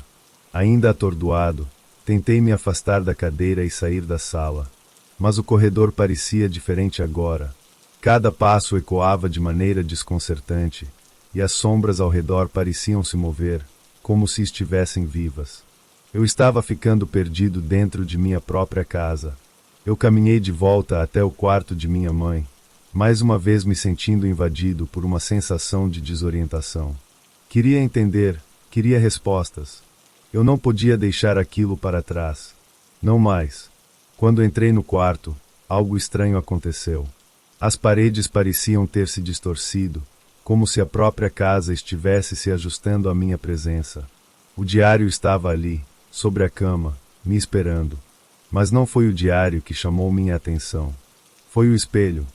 Ainda atordoado, tentei me afastar da cadeira e sair da sala. Mas o corredor parecia diferente agora. Cada passo ecoava de maneira desconcertante, e as sombras ao redor pareciam se mover, como se estivessem vivas. Eu estava ficando perdido dentro de minha própria casa. Eu caminhei de volta até o quarto de minha mãe, mais uma vez me sentindo invadido por uma sensação de desorientação. Queria entender, queria respostas. Eu não podia deixar aquilo para trás. Não mais. Quando entrei no quarto, algo estranho aconteceu. As paredes pareciam ter se distorcido, como se a própria casa estivesse se ajustando à minha presença. O diário estava ali, sobre a cama, me esperando. Mas não foi o diário que chamou minha atenção. Foi o espelho.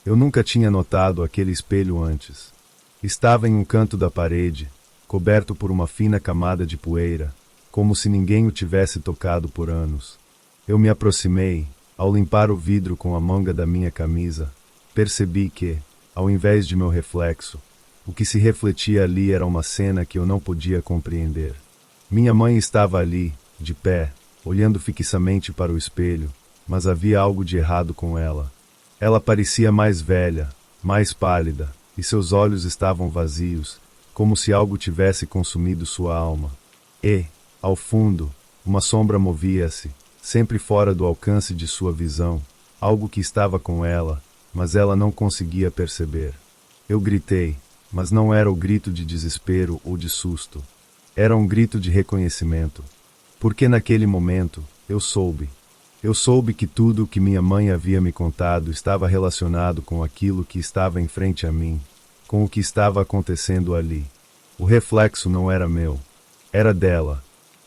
Eu nunca tinha notado aquele espelho antes. Estava em um canto da parede, coberto por uma fina camada de poeira, como se ninguém o tivesse tocado por anos. Eu me aproximei, ao limpar o vidro com a manga da minha camisa, percebi que, ao invés de meu reflexo, o que se refletia ali era uma cena que eu não podia compreender. Minha mãe estava ali, de pé, olhando fixamente para o espelho, mas havia algo de errado com ela. Ela parecia mais velha, mais pálida, e seus olhos estavam vazios, como se algo tivesse consumido sua alma. E, ao fundo, uma sombra movia-se, sempre fora do alcance de sua visão, algo que estava com ela, mas ela não conseguia perceber. Eu gritei, mas não era o grito de desespero ou de susto. Era um grito de reconhecimento. Porque naquele momento, eu soube. Eu soube que tudo o que minha mãe havia me contado estava relacionado com aquilo que estava em frente a mim, com o que estava acontecendo ali. O reflexo não era meu. Era dela.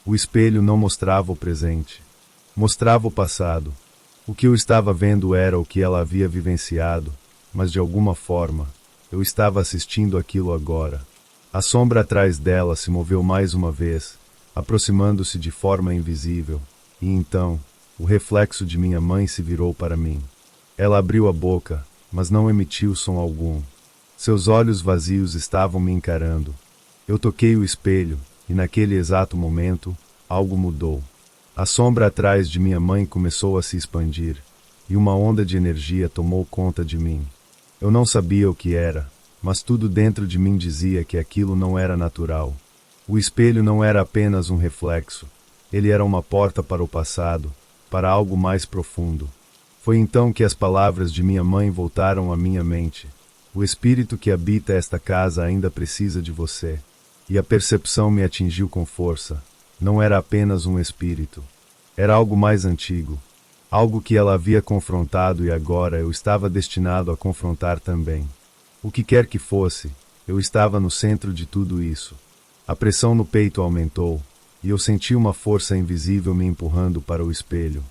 O espelho não mostrava o presente. Mostrava o passado. O que eu estava vendo era o que ela havia vivenciado, mas de alguma forma, eu estava assistindo aquilo agora. A sombra atrás dela se moveu mais uma vez, aproximando-se de forma invisível, e então, o reflexo de minha mãe se virou para mim. Ela abriu a boca, mas não emitiu som algum. Seus olhos vazios estavam me encarando. Eu toquei o espelho, e naquele exato momento, algo mudou. A sombra atrás de minha mãe começou a se expandir, e uma onda de energia tomou conta de mim. Eu não sabia o que era, mas tudo dentro de mim dizia que aquilo não era natural. O espelho não era apenas um reflexo, ele era uma porta para o passado, para algo mais profundo. Foi então que as palavras de minha mãe voltaram à minha mente. O espírito que habita esta casa ainda precisa de você. E a percepção me atingiu com força. Não era apenas um espírito. Era algo mais antigo. Algo que ela havia confrontado e agora eu estava destinado a confrontar também. O que quer que fosse, eu estava no centro de tudo isso. A pressão no peito aumentou, e eu senti uma força invisível me empurrando para o espelho.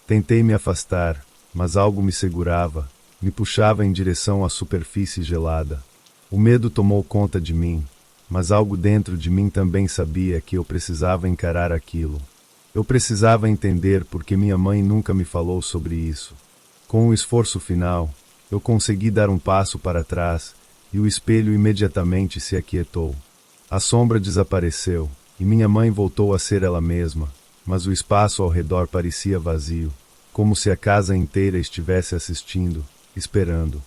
Tentei me afastar, mas algo me segurava, me puxava em direção à superfície gelada. O medo tomou conta de mim, mas algo dentro de mim também sabia que eu precisava encarar aquilo. Eu precisava entender porque minha mãe nunca me falou sobre isso. Com o esforço final, eu consegui dar um passo para trás, e o espelho imediatamente se aquietou. A sombra desapareceu, e minha mãe voltou a ser ela mesma, mas o espaço ao redor parecia vazio, como se a casa inteira estivesse assistindo, esperando.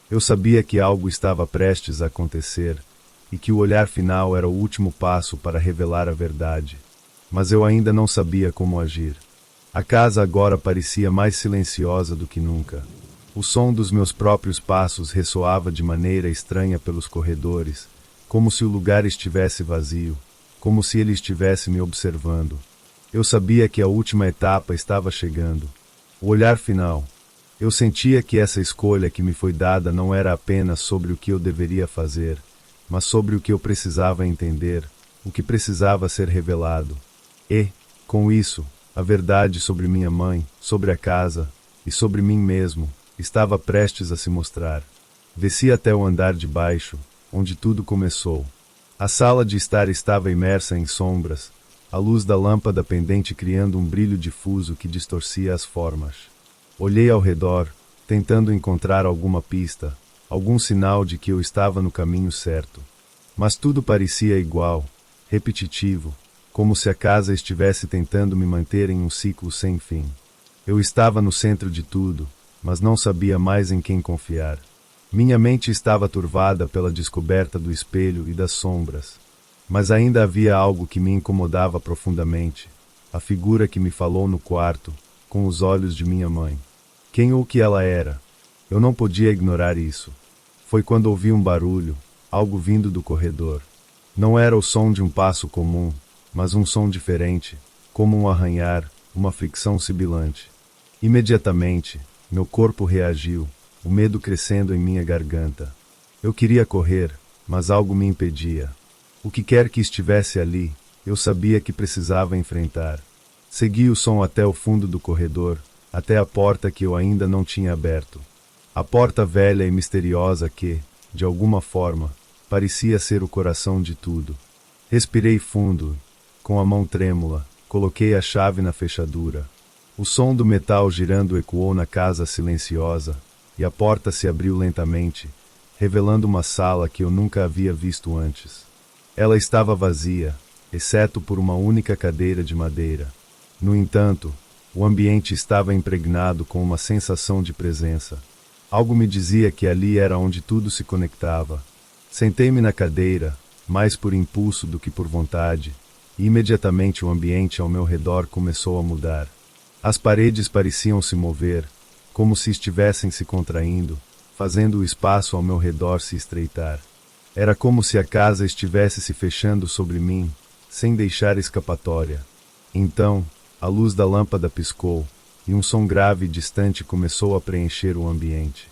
Eu sabia que algo estava prestes a acontecer, e que o olhar final era o último passo para revelar a verdade. Mas eu ainda não sabia como agir. A casa agora parecia mais silenciosa do que nunca. O som dos meus próprios passos ressoava de maneira estranha pelos corredores, como se o lugar estivesse vazio, como se ele estivesse me observando. Eu sabia que a última etapa estava chegando. O olhar final. Eu sentia que essa escolha que me foi dada não era apenas sobre o que eu deveria fazer, mas sobre o que eu precisava entender, o que precisava ser revelado. E, com isso, a verdade sobre minha mãe, sobre a casa e sobre mim mesmo estava prestes a se mostrar. Desci até o andar de baixo, onde tudo começou. A sala de estar estava imersa em sombras, a luz da lâmpada pendente criando um brilho difuso que distorcia as formas. Olhei ao redor, tentando encontrar alguma pista, algum sinal de que eu estava no caminho certo. Mas tudo parecia igual, repetitivo, como se a casa estivesse tentando me manter em um ciclo sem fim. Eu estava no centro de tudo, mas não sabia mais em quem confiar. Minha mente estava turvada pela descoberta do espelho e das sombras. Mas ainda havia algo que me incomodava profundamente, a figura que me falou no quarto, com os olhos de minha mãe. Quem ou que ela era? Eu não podia ignorar isso. Foi quando ouvi um barulho, algo vindo do corredor. Não era o som de um passo comum, mas um som diferente, como um arranhar, uma fricção sibilante. Imediatamente, meu corpo reagiu, o medo crescendo em minha garganta. Eu queria correr, mas algo me impedia. O que quer que estivesse ali, eu sabia que precisava enfrentar. Segui o som até o fundo do corredor, até a porta que eu ainda não tinha aberto. A porta velha e misteriosa que, de alguma forma, parecia ser o coração de tudo. Respirei fundo, com a mão trêmula, coloquei a chave na fechadura. O som do metal girando ecoou na casa silenciosa, e a porta se abriu lentamente, revelando uma sala que eu nunca havia visto antes. Ela estava vazia, exceto por uma única cadeira de madeira. No entanto, o ambiente estava impregnado com uma sensação de presença. Algo me dizia que ali era onde tudo se conectava. Sentei-me na cadeira, mais por impulso do que por vontade, e imediatamente o ambiente ao meu redor começou a mudar. As paredes pareciam se mover, como se estivessem se contraindo, fazendo o espaço ao meu redor se estreitar. Era como se a casa estivesse se fechando sobre mim, sem deixar escapatória. Então, a luz da lâmpada piscou, e um som grave e distante começou a preencher o ambiente.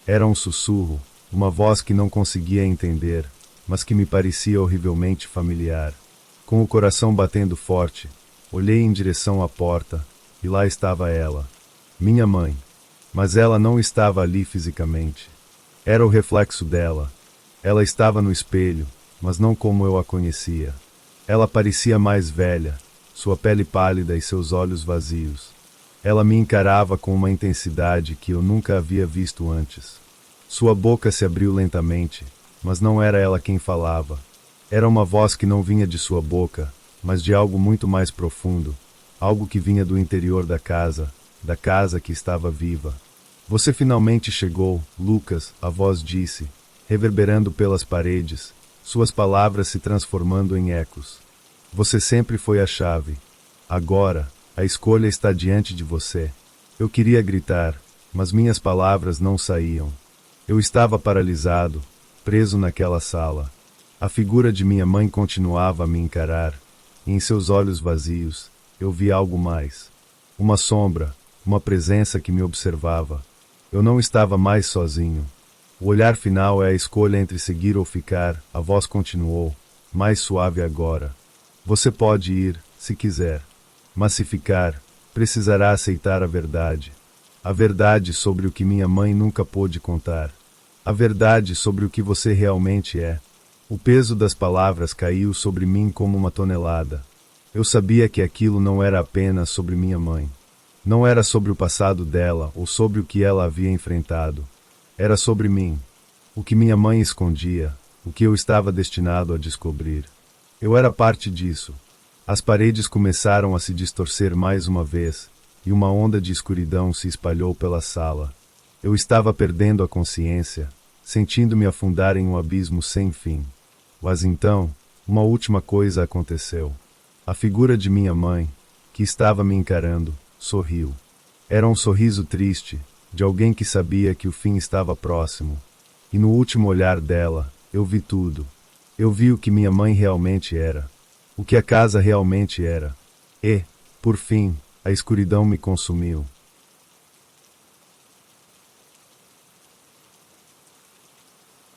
Era um sussurro, uma voz que não conseguia entender, mas que me parecia horrivelmente familiar. Com o coração batendo forte, olhei em direção à porta, e lá estava ela, minha mãe. Mas ela não estava ali fisicamente. Era o reflexo dela. Ela estava no espelho, mas não como eu a conhecia. Ela parecia mais velha, sua pele pálida e seus olhos vazios. Ela me encarava com uma intensidade que eu nunca havia visto antes. Sua boca se abriu lentamente, mas não era ela quem falava. Era uma voz que não vinha de sua boca, mas de algo muito mais profundo, algo que vinha do interior da casa que estava viva. Você finalmente chegou, Lucas, a voz disse, reverberando pelas paredes, suas palavras se transformando em ecos. Você sempre foi a chave. Agora, a escolha está diante de você. Eu queria gritar, mas minhas palavras não saíam. Eu estava paralisado, preso naquela sala. A figura de minha mãe continuava a me encarar, e em seus olhos vazios, eu vi algo mais. Uma sombra, uma presença que me observava. Eu não estava mais sozinho. O olhar final é a escolha entre seguir ou ficar, a voz continuou, mais suave agora. Você pode ir, se quiser. Mas se ficar, precisará aceitar a verdade. A verdade sobre o que minha mãe nunca pôde contar. A verdade sobre o que você realmente é. O peso das palavras caiu sobre mim como uma tonelada. Eu sabia que aquilo não era apenas sobre minha mãe. Não era sobre o passado dela ou sobre o que ela havia enfrentado. Era sobre mim. O que minha mãe escondia, o que eu estava destinado a descobrir. Eu era parte disso. As paredes começaram a se distorcer mais uma vez, e uma onda de escuridão se espalhou pela sala. Eu estava perdendo a consciência, sentindo-me afundar em um abismo sem fim. Mas então, uma última coisa aconteceu. A figura de minha mãe, que estava me encarando, sorriu. Era um sorriso triste, de alguém que sabia que o fim estava próximo. E no último olhar dela, eu vi tudo. Eu vi o que minha mãe realmente era. O que a casa realmente era. E, por fim, a escuridão me consumiu.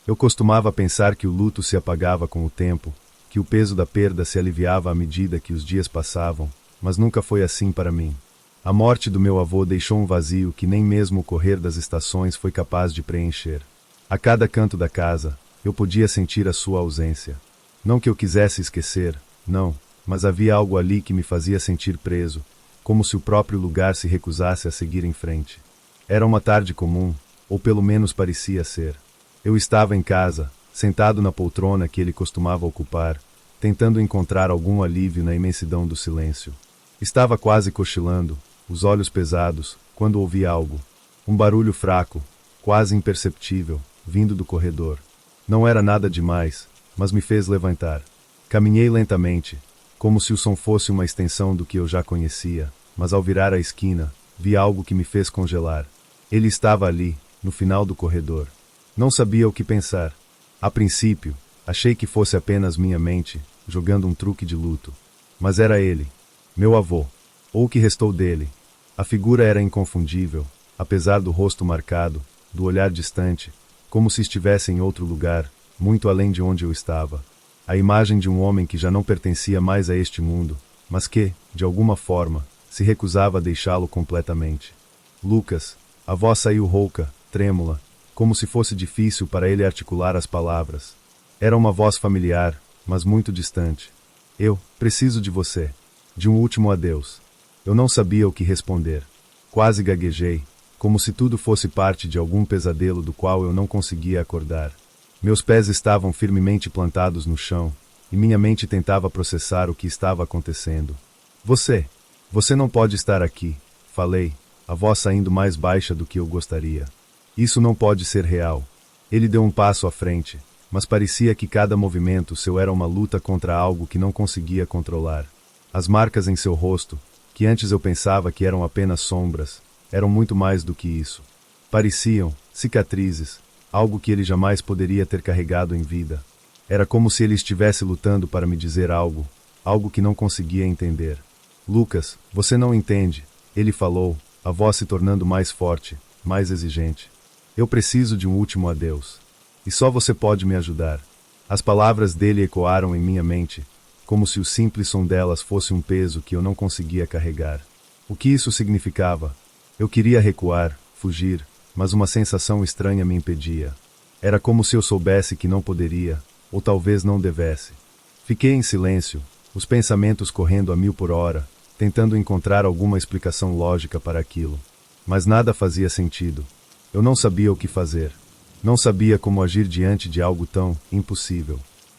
Eu costumava pensar que o luto se apagava com o tempo, que o peso da perda se aliviava à medida que os dias passavam, mas nunca foi assim para mim. A morte do meu avô deixou um vazio que nem mesmo o correr das estações foi capaz de preencher. A cada canto da casa, eu podia sentir a sua ausência. Não que eu quisesse esquecer, não, mas havia algo ali que me fazia sentir preso, como se o próprio lugar se recusasse a seguir em frente. Era uma tarde comum, ou pelo menos parecia ser. Eu estava em casa, sentado na poltrona que ele costumava ocupar, tentando encontrar algum alívio na imensidão do silêncio. Estava quase cochilando, os olhos pesados, quando ouvi algo. Um barulho fraco, quase imperceptível, vindo do corredor. Não era nada demais, mas me fez levantar. Caminhei lentamente, como se o som fosse uma extensão do que eu já conhecia, mas ao virar a esquina, vi algo que me fez congelar. Ele estava ali, no final do corredor. Não sabia o que pensar. A princípio, achei que fosse apenas minha mente, jogando um truque de luto. Mas era ele, meu avô, ou o que restou dele. A figura era inconfundível, apesar do rosto marcado, do olhar distante, como se estivesse em outro lugar, muito além de onde eu estava. A imagem de um homem que já não pertencia mais a este mundo, mas que, de alguma forma, se recusava a deixá-lo completamente. Lucas, a voz saiu rouca, trêmula, como se fosse difícil para ele articular as palavras. Era uma voz familiar, mas muito distante. Eu preciso de você. De um último adeus. Eu não sabia o que responder. Quase gaguejei, como se tudo fosse parte de algum pesadelo do qual eu não conseguia acordar. Meus pés estavam firmemente plantados no chão, e minha mente tentava processar o que estava acontecendo. Você não pode estar aqui, falei, a voz saindo mais baixa do que eu gostaria. Isso não pode ser real. Ele deu um passo à frente, mas parecia que cada movimento seu era uma luta contra algo que não conseguia controlar. As marcas em seu rosto, que antes eu pensava que eram apenas sombras, eram muito mais do que isso. Pareciam cicatrizes, algo que ele jamais poderia ter carregado em vida. Era como se ele estivesse lutando para me dizer algo, algo que não conseguia entender. Lucas, você não entende, ele falou, a voz se tornando mais forte, mais exigente. Eu preciso de um último adeus. E só você pode me ajudar. As palavras dele ecoaram em minha mente, como se o simples som delas fosse um peso que eu não conseguia carregar. O que isso significava? Eu queria recuar, fugir, mas uma sensação estranha me impedia. Era como se eu soubesse que não poderia, ou talvez não devesse. Fiquei em silêncio, os pensamentos correndo a 1000 por hora, tentando encontrar alguma explicação lógica para aquilo. Mas nada fazia sentido. Eu não sabia o que fazer. Não sabia como agir diante de algo tão impossível.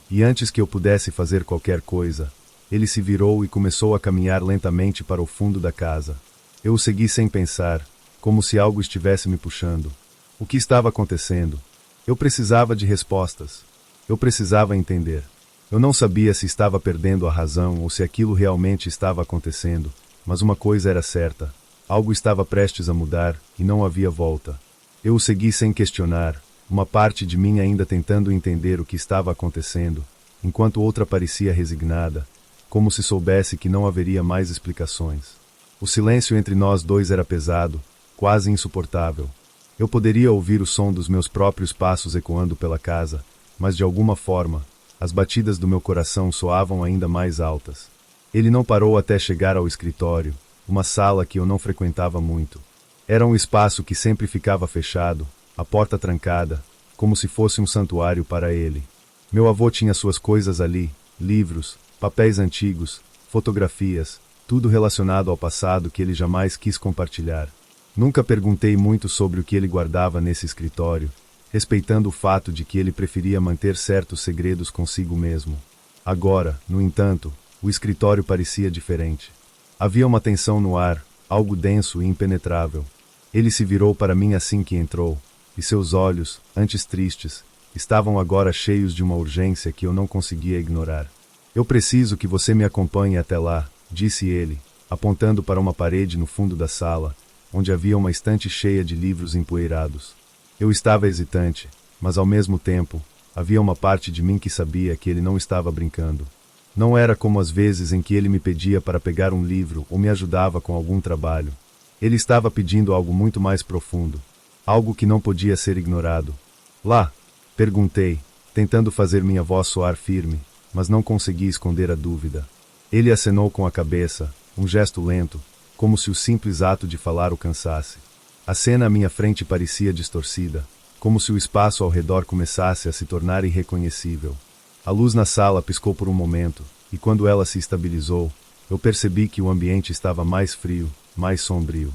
E antes que eu pudesse fazer qualquer coisa, ele se virou e começou a caminhar lentamente para o fundo da casa. Eu o segui sem pensar, como se algo estivesse me puxando. O que estava acontecendo? Eu precisava de respostas. Eu precisava entender. Eu não sabia se estava perdendo a razão ou se aquilo realmente estava acontecendo, mas uma coisa era certa. Algo estava prestes a mudar, e não havia volta. Eu o segui sem questionar, uma parte de mim ainda tentando entender o que estava acontecendo, enquanto outra parecia resignada, como se soubesse que não haveria mais explicações. O silêncio entre nós dois era pesado, quase insuportável. Eu poderia ouvir o som dos meus próprios passos ecoando pela casa, mas de alguma forma, as batidas do meu coração soavam ainda mais altas. Ele não parou até chegar ao escritório, uma sala que eu não frequentava muito. Era um espaço que sempre ficava fechado, a porta trancada, como se fosse um santuário para ele. Meu avô tinha suas coisas ali, livros, papéis antigos, fotografias, tudo relacionado ao passado que ele jamais quis compartilhar. Nunca perguntei muito sobre o que ele guardava nesse escritório, respeitando o fato de que ele preferia manter certos segredos consigo mesmo. Agora, no entanto, o escritório parecia diferente. Havia uma tensão no ar, algo denso e impenetrável. Ele se virou para mim assim que entrou, e seus olhos, antes tristes, estavam agora cheios de uma urgência que eu não conseguia ignorar. Eu preciso que você me acompanhe até lá, disse ele, apontando para uma parede no fundo da sala, onde havia uma estante cheia de livros empoeirados. Eu estava hesitante, mas ao mesmo tempo, havia uma parte de mim que sabia que ele não estava brincando. Não era como as vezes em que ele me pedia para pegar um livro ou me ajudava com algum trabalho. Ele estava pedindo algo muito mais profundo, algo que não podia ser ignorado. Lá? Perguntei, tentando fazer minha voz soar firme, mas não consegui esconder a dúvida. Ele acenou com a cabeça, um gesto lento, como se o simples ato de falar o cansasse. A cena à minha frente parecia distorcida, como se o espaço ao redor começasse a se tornar irreconhecível. A luz na sala piscou por um momento, e quando ela se estabilizou, eu percebi que o ambiente estava mais frio, mais sombrio.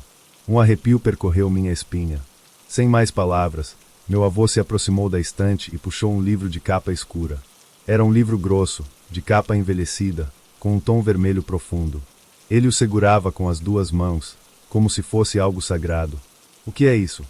Um arrepio percorreu minha espinha. Sem mais palavras, meu avô se aproximou da estante e puxou um livro de capa escura. Era um livro grosso, de capa envelhecida, com um tom vermelho profundo. Ele o segurava com as duas mãos, como se fosse algo sagrado. O que é isso?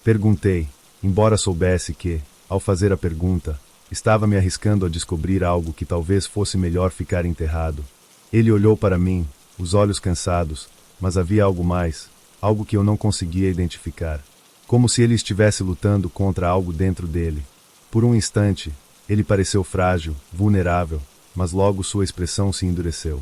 Perguntei, embora soubesse que, ao fazer a pergunta, estava me arriscando a descobrir algo que talvez fosse melhor ficar enterrado. Ele olhou para mim, os olhos cansados, mas havia algo mais, algo que eu não conseguia identificar. Como se ele estivesse lutando contra algo dentro dele. Por um instante, ele pareceu frágil, vulnerável, mas logo sua expressão se endureceu.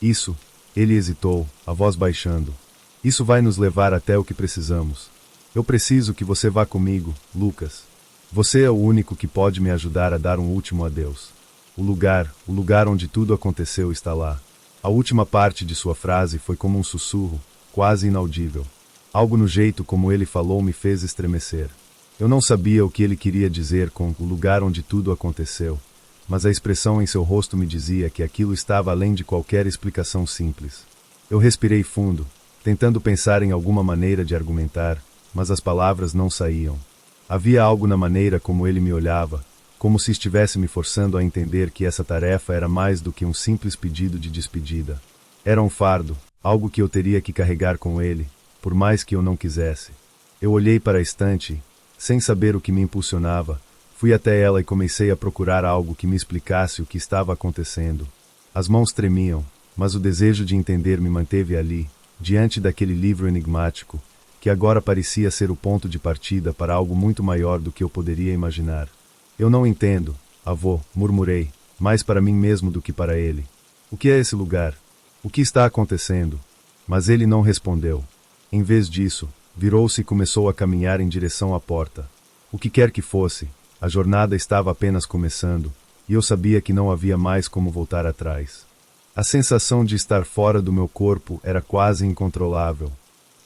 Isso, ele hesitou, a voz baixando. Isso vai nos levar até o que precisamos. Eu preciso que você vá comigo, Lucas. Você é o único que pode me ajudar a dar um último adeus. O lugar onde tudo aconteceu está lá. A última parte de sua frase foi como um sussurro, quase inaudível. Algo no jeito como ele falou me fez estremecer. Eu não sabia o que ele queria dizer com o lugar onde tudo aconteceu, mas a expressão em seu rosto me dizia que aquilo estava além de qualquer explicação simples. Eu respirei fundo, tentando pensar em alguma maneira de argumentar, mas as palavras não saíam. Havia algo na maneira como ele me olhava, como se estivesse me forçando a entender que essa tarefa era mais do que um simples pedido de despedida. Era um fardo, algo que eu teria que carregar com ele, por mais que eu não quisesse. Eu olhei para a estante, sem saber o que me impulsionava, fui até ela e comecei a procurar algo que me explicasse o que estava acontecendo. As mãos tremiam, mas o desejo de entender me manteve ali, diante daquele livro enigmático, que agora parecia ser o ponto de partida para algo muito maior do que eu poderia imaginar. Eu não entendo, avô, murmurei, mais para mim mesmo do que para ele. O que é esse lugar? O que está acontecendo? Mas ele não respondeu. Em vez disso, virou-se e começou a caminhar em direção à porta. O que quer que fosse, a jornada estava apenas começando, e eu sabia que não havia mais como voltar atrás. A sensação de estar fora do meu corpo era quase incontrolável.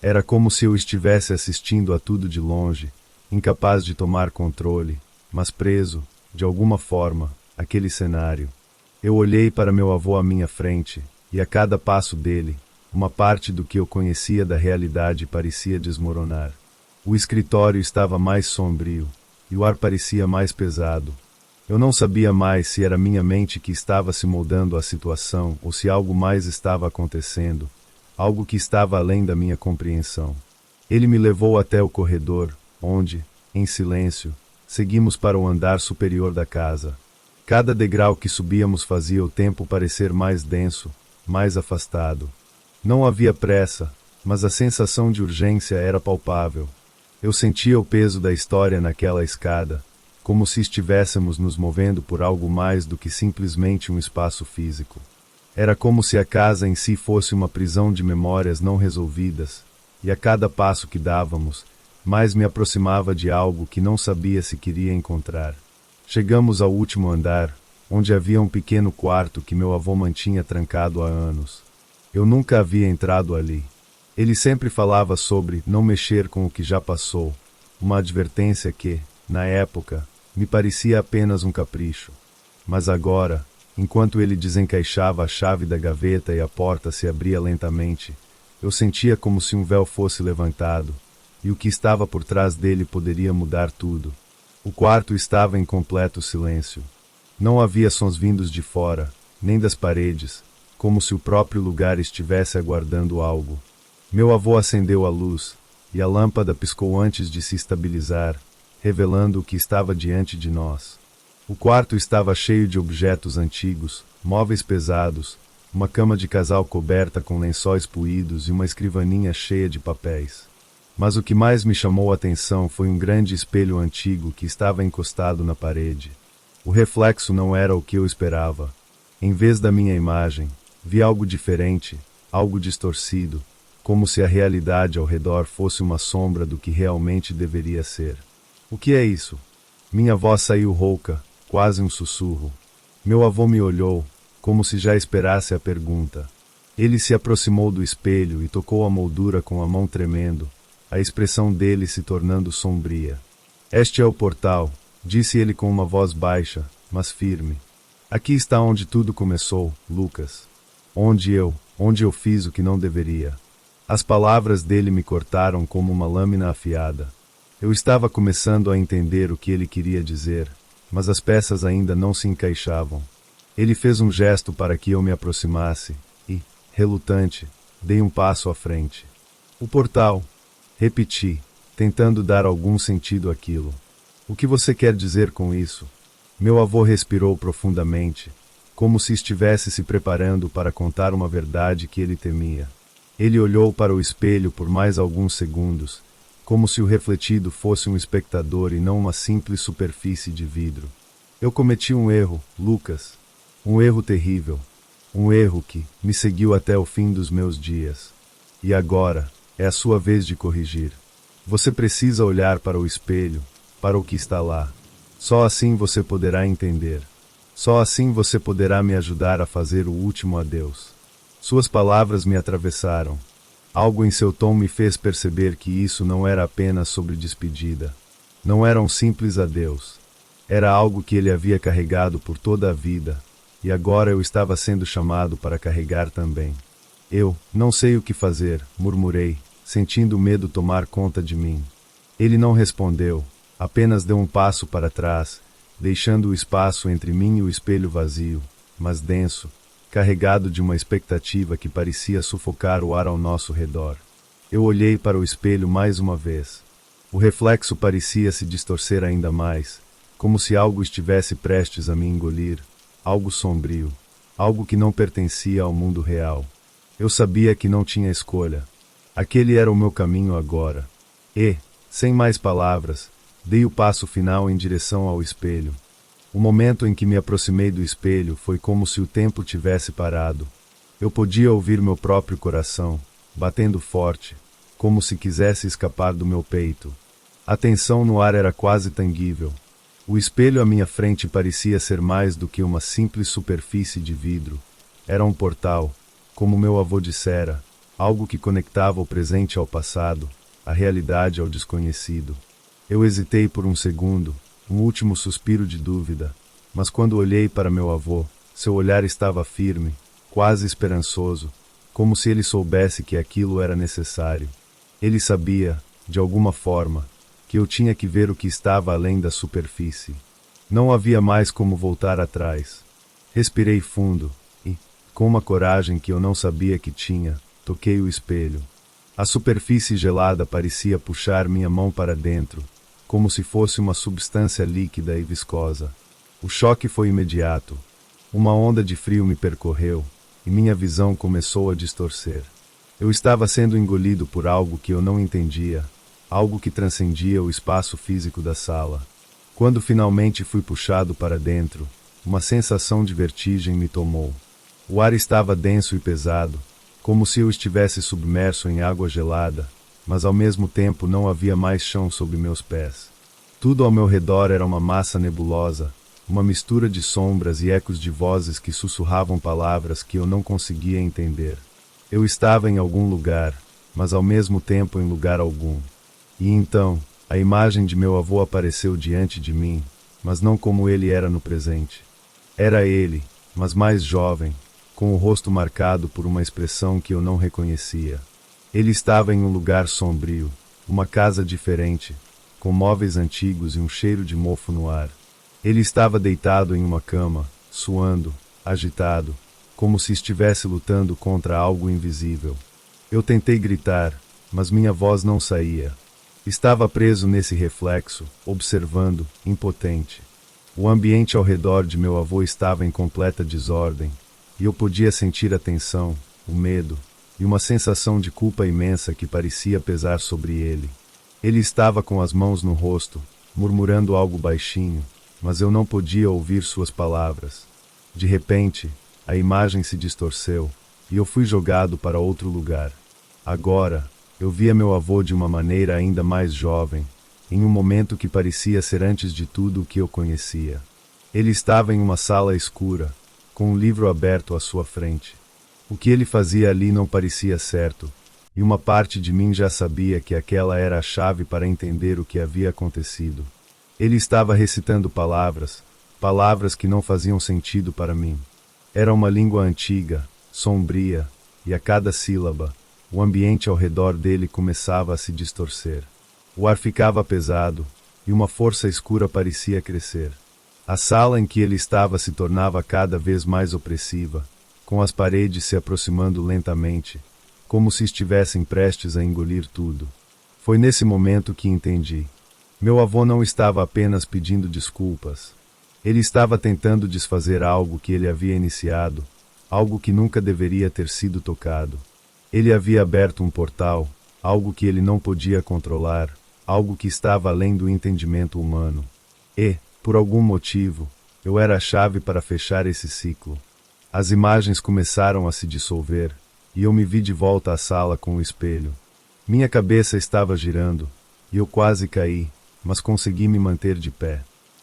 Era como se eu estivesse assistindo a tudo de longe, incapaz de tomar controle, mas preso, de alguma forma, àquele cenário. Eu olhei para meu avô à minha frente, e a cada passo dele, uma parte do que eu conhecia da realidade parecia desmoronar. O escritório estava mais sombrio, e o ar parecia mais pesado. Eu não sabia mais se era minha mente que estava se moldando à situação ou se algo mais estava acontecendo, algo que estava além da minha compreensão. Ele me levou até o corredor, onde, em silêncio, seguimos para o andar superior da casa. Cada degrau que subíamos fazia o tempo parecer mais denso, mais afastado. Não havia pressa, mas a sensação de urgência era palpável. Eu sentia o peso da história naquela escada, como se estivéssemos nos movendo por algo mais do que simplesmente um espaço físico. Era como se a casa em si fosse uma prisão de memórias não resolvidas, e a cada passo que dávamos, mais me aproximava de algo que não sabia se queria encontrar. Chegamos ao último andar, onde havia um pequeno quarto que meu avô mantinha trancado há anos. Eu nunca havia entrado ali. Ele sempre falava sobre não mexer com o que já passou, uma advertência que, na época, me parecia apenas um capricho. Mas agora, enquanto ele desencaixava a chave da gaveta e a porta se abria lentamente, eu sentia como se um véu fosse levantado, e o que estava por trás dele poderia mudar tudo. O quarto estava em completo silêncio. Não havia sons vindos de fora, nem das paredes, como se o próprio lugar estivesse aguardando algo. Meu avô acendeu a luz, e a lâmpada piscou antes de se estabilizar, revelando o que estava diante de nós. O quarto estava cheio de objetos antigos, móveis pesados, uma cama de casal coberta com lençóis puídos e uma escrivaninha cheia de papéis. Mas o que mais me chamou a atenção foi um grande espelho antigo que estava encostado na parede. O reflexo não era o que eu esperava. Em vez da minha imagem, vi algo diferente, algo distorcido, como se a realidade ao redor fosse uma sombra do que realmente deveria ser. O que é isso? Minha voz saiu rouca, quase um sussurro. Meu avô me olhou, como se já esperasse a pergunta. Ele se aproximou do espelho e tocou a moldura com a mão tremendo, a expressão dele se tornando sombria. Este é o portal, disse ele com uma voz baixa, mas firme. Aqui está onde tudo começou, Lucas. Onde eu fiz o que não deveria. As palavras dele me cortaram como uma lâmina afiada. Eu estava começando a entender o que ele queria dizer, mas as peças ainda não se encaixavam. Ele fez um gesto para que eu me aproximasse, e, relutante, dei um passo à frente. O portal, repeti, tentando dar algum sentido àquilo. O que você quer dizer com isso? Meu avô respirou profundamente, como se estivesse se preparando para contar uma verdade que ele temia. Ele olhou para o espelho por mais alguns segundos, como se o refletido fosse um espectador e não uma simples superfície de vidro. Eu cometi um erro, Lucas. Um erro terrível. Um erro que me seguiu até o fim dos meus dias. E agora, é a sua vez de corrigir. Você precisa olhar para o espelho, para o que está lá. Só assim você poderá entender. Só assim você poderá me ajudar a fazer o último adeus. Suas palavras me atravessaram. Algo em seu tom me fez perceber que isso não era apenas sobre despedida. Não era um simples adeus. Era algo que ele havia carregado por toda a vida, e agora eu estava sendo chamado para carregar também. Eu não sei o que fazer, murmurei, sentindo o medo tomar conta de mim. Ele não respondeu, apenas deu um passo para trás, deixando o espaço entre mim e o espelho vazio, mas denso, carregado de uma expectativa que parecia sufocar o ar ao nosso redor. Eu olhei para o espelho mais uma vez. O reflexo parecia se distorcer ainda mais, como se algo estivesse prestes a me engolir, algo sombrio, algo que não pertencia ao mundo real. Eu sabia que não tinha escolha. Aquele era o meu caminho agora. E, sem mais palavras, dei o passo final em direção ao espelho. O momento em que me aproximei do espelho foi como se o tempo tivesse parado. Eu podia ouvir meu próprio coração, batendo forte, como se quisesse escapar do meu peito. A tensão no ar era quase tangível. O espelho à minha frente parecia ser mais do que uma simples superfície de vidro. Era um portal, como meu avô dissera, algo que conectava o presente ao passado, a realidade ao desconhecido. Eu hesitei por um segundo, um último suspiro de dúvida, mas quando olhei para meu avô, seu olhar estava firme, quase esperançoso, como se ele soubesse que aquilo era necessário. Ele sabia, de alguma forma, que eu tinha que ver o que estava além da superfície. Não havia mais como voltar atrás. Respirei fundo e, com uma coragem que eu não sabia que tinha, toquei o espelho. A superfície gelada parecia puxar minha mão para dentro, como se fosse uma substância líquida e viscosa. O choque foi imediato. Uma onda de frio me percorreu, e minha visão começou a distorcer. Eu estava sendo engolido por algo que eu não entendia, algo que transcendia o espaço físico da sala. Quando finalmente fui puxado para dentro, uma sensação de vertigem me tomou. O ar estava denso e pesado, como se eu estivesse submerso em água gelada, mas ao mesmo tempo não havia mais chão sob meus pés. Tudo ao meu redor era uma massa nebulosa, uma mistura de sombras e ecos de vozes que sussurravam palavras que eu não conseguia entender. Eu estava em algum lugar, mas ao mesmo tempo em lugar algum. E então, a imagem de meu avô apareceu diante de mim, mas não como ele era no presente. Era ele, mas mais jovem, com o rosto marcado por uma expressão que eu não reconhecia. Ele estava em um lugar sombrio, uma casa diferente, com móveis antigos e um cheiro de mofo no ar. Ele estava deitado em uma cama, suando, agitado, como se estivesse lutando contra algo invisível. Eu tentei gritar, mas minha voz não saía. Estava preso nesse reflexo, observando, impotente. O ambiente ao redor de meu avô estava em completa desordem, e eu podia sentir a tensão, o medo, e uma sensação de culpa imensa que parecia pesar sobre ele. Ele estava com as mãos no rosto, murmurando algo baixinho, mas eu não podia ouvir suas palavras. De repente, a imagem se distorceu, e eu fui jogado para outro lugar. Agora, eu via meu avô de uma maneira ainda mais jovem, em um momento que parecia ser antes de tudo o que eu conhecia. Ele estava em uma sala escura, com um livro aberto à sua frente. O que ele fazia ali não parecia certo, e uma parte de mim já sabia que aquela era a chave para entender o que havia acontecido. Ele estava recitando palavras, palavras que não faziam sentido para mim. Era uma língua antiga, sombria, e a cada sílaba, o ambiente ao redor dele começava a se distorcer. O ar ficava pesado, e uma força escura parecia crescer. A sala em que ele estava se tornava cada vez mais opressiva, com as paredes se aproximando lentamente, como se estivessem prestes a engolir tudo. Foi nesse momento que entendi. Meu avô não estava apenas pedindo desculpas. Ele estava tentando desfazer algo que ele havia iniciado, algo que nunca deveria ter sido tocado. Ele havia aberto um portal, algo que ele não podia controlar, algo que estava além do entendimento humano. E, por algum motivo, eu era a chave para fechar esse ciclo. As imagens começaram a se dissolver, e eu me vi de volta à sala com o espelho. Minha cabeça estava girando, e eu quase caí, mas consegui me manter de pé.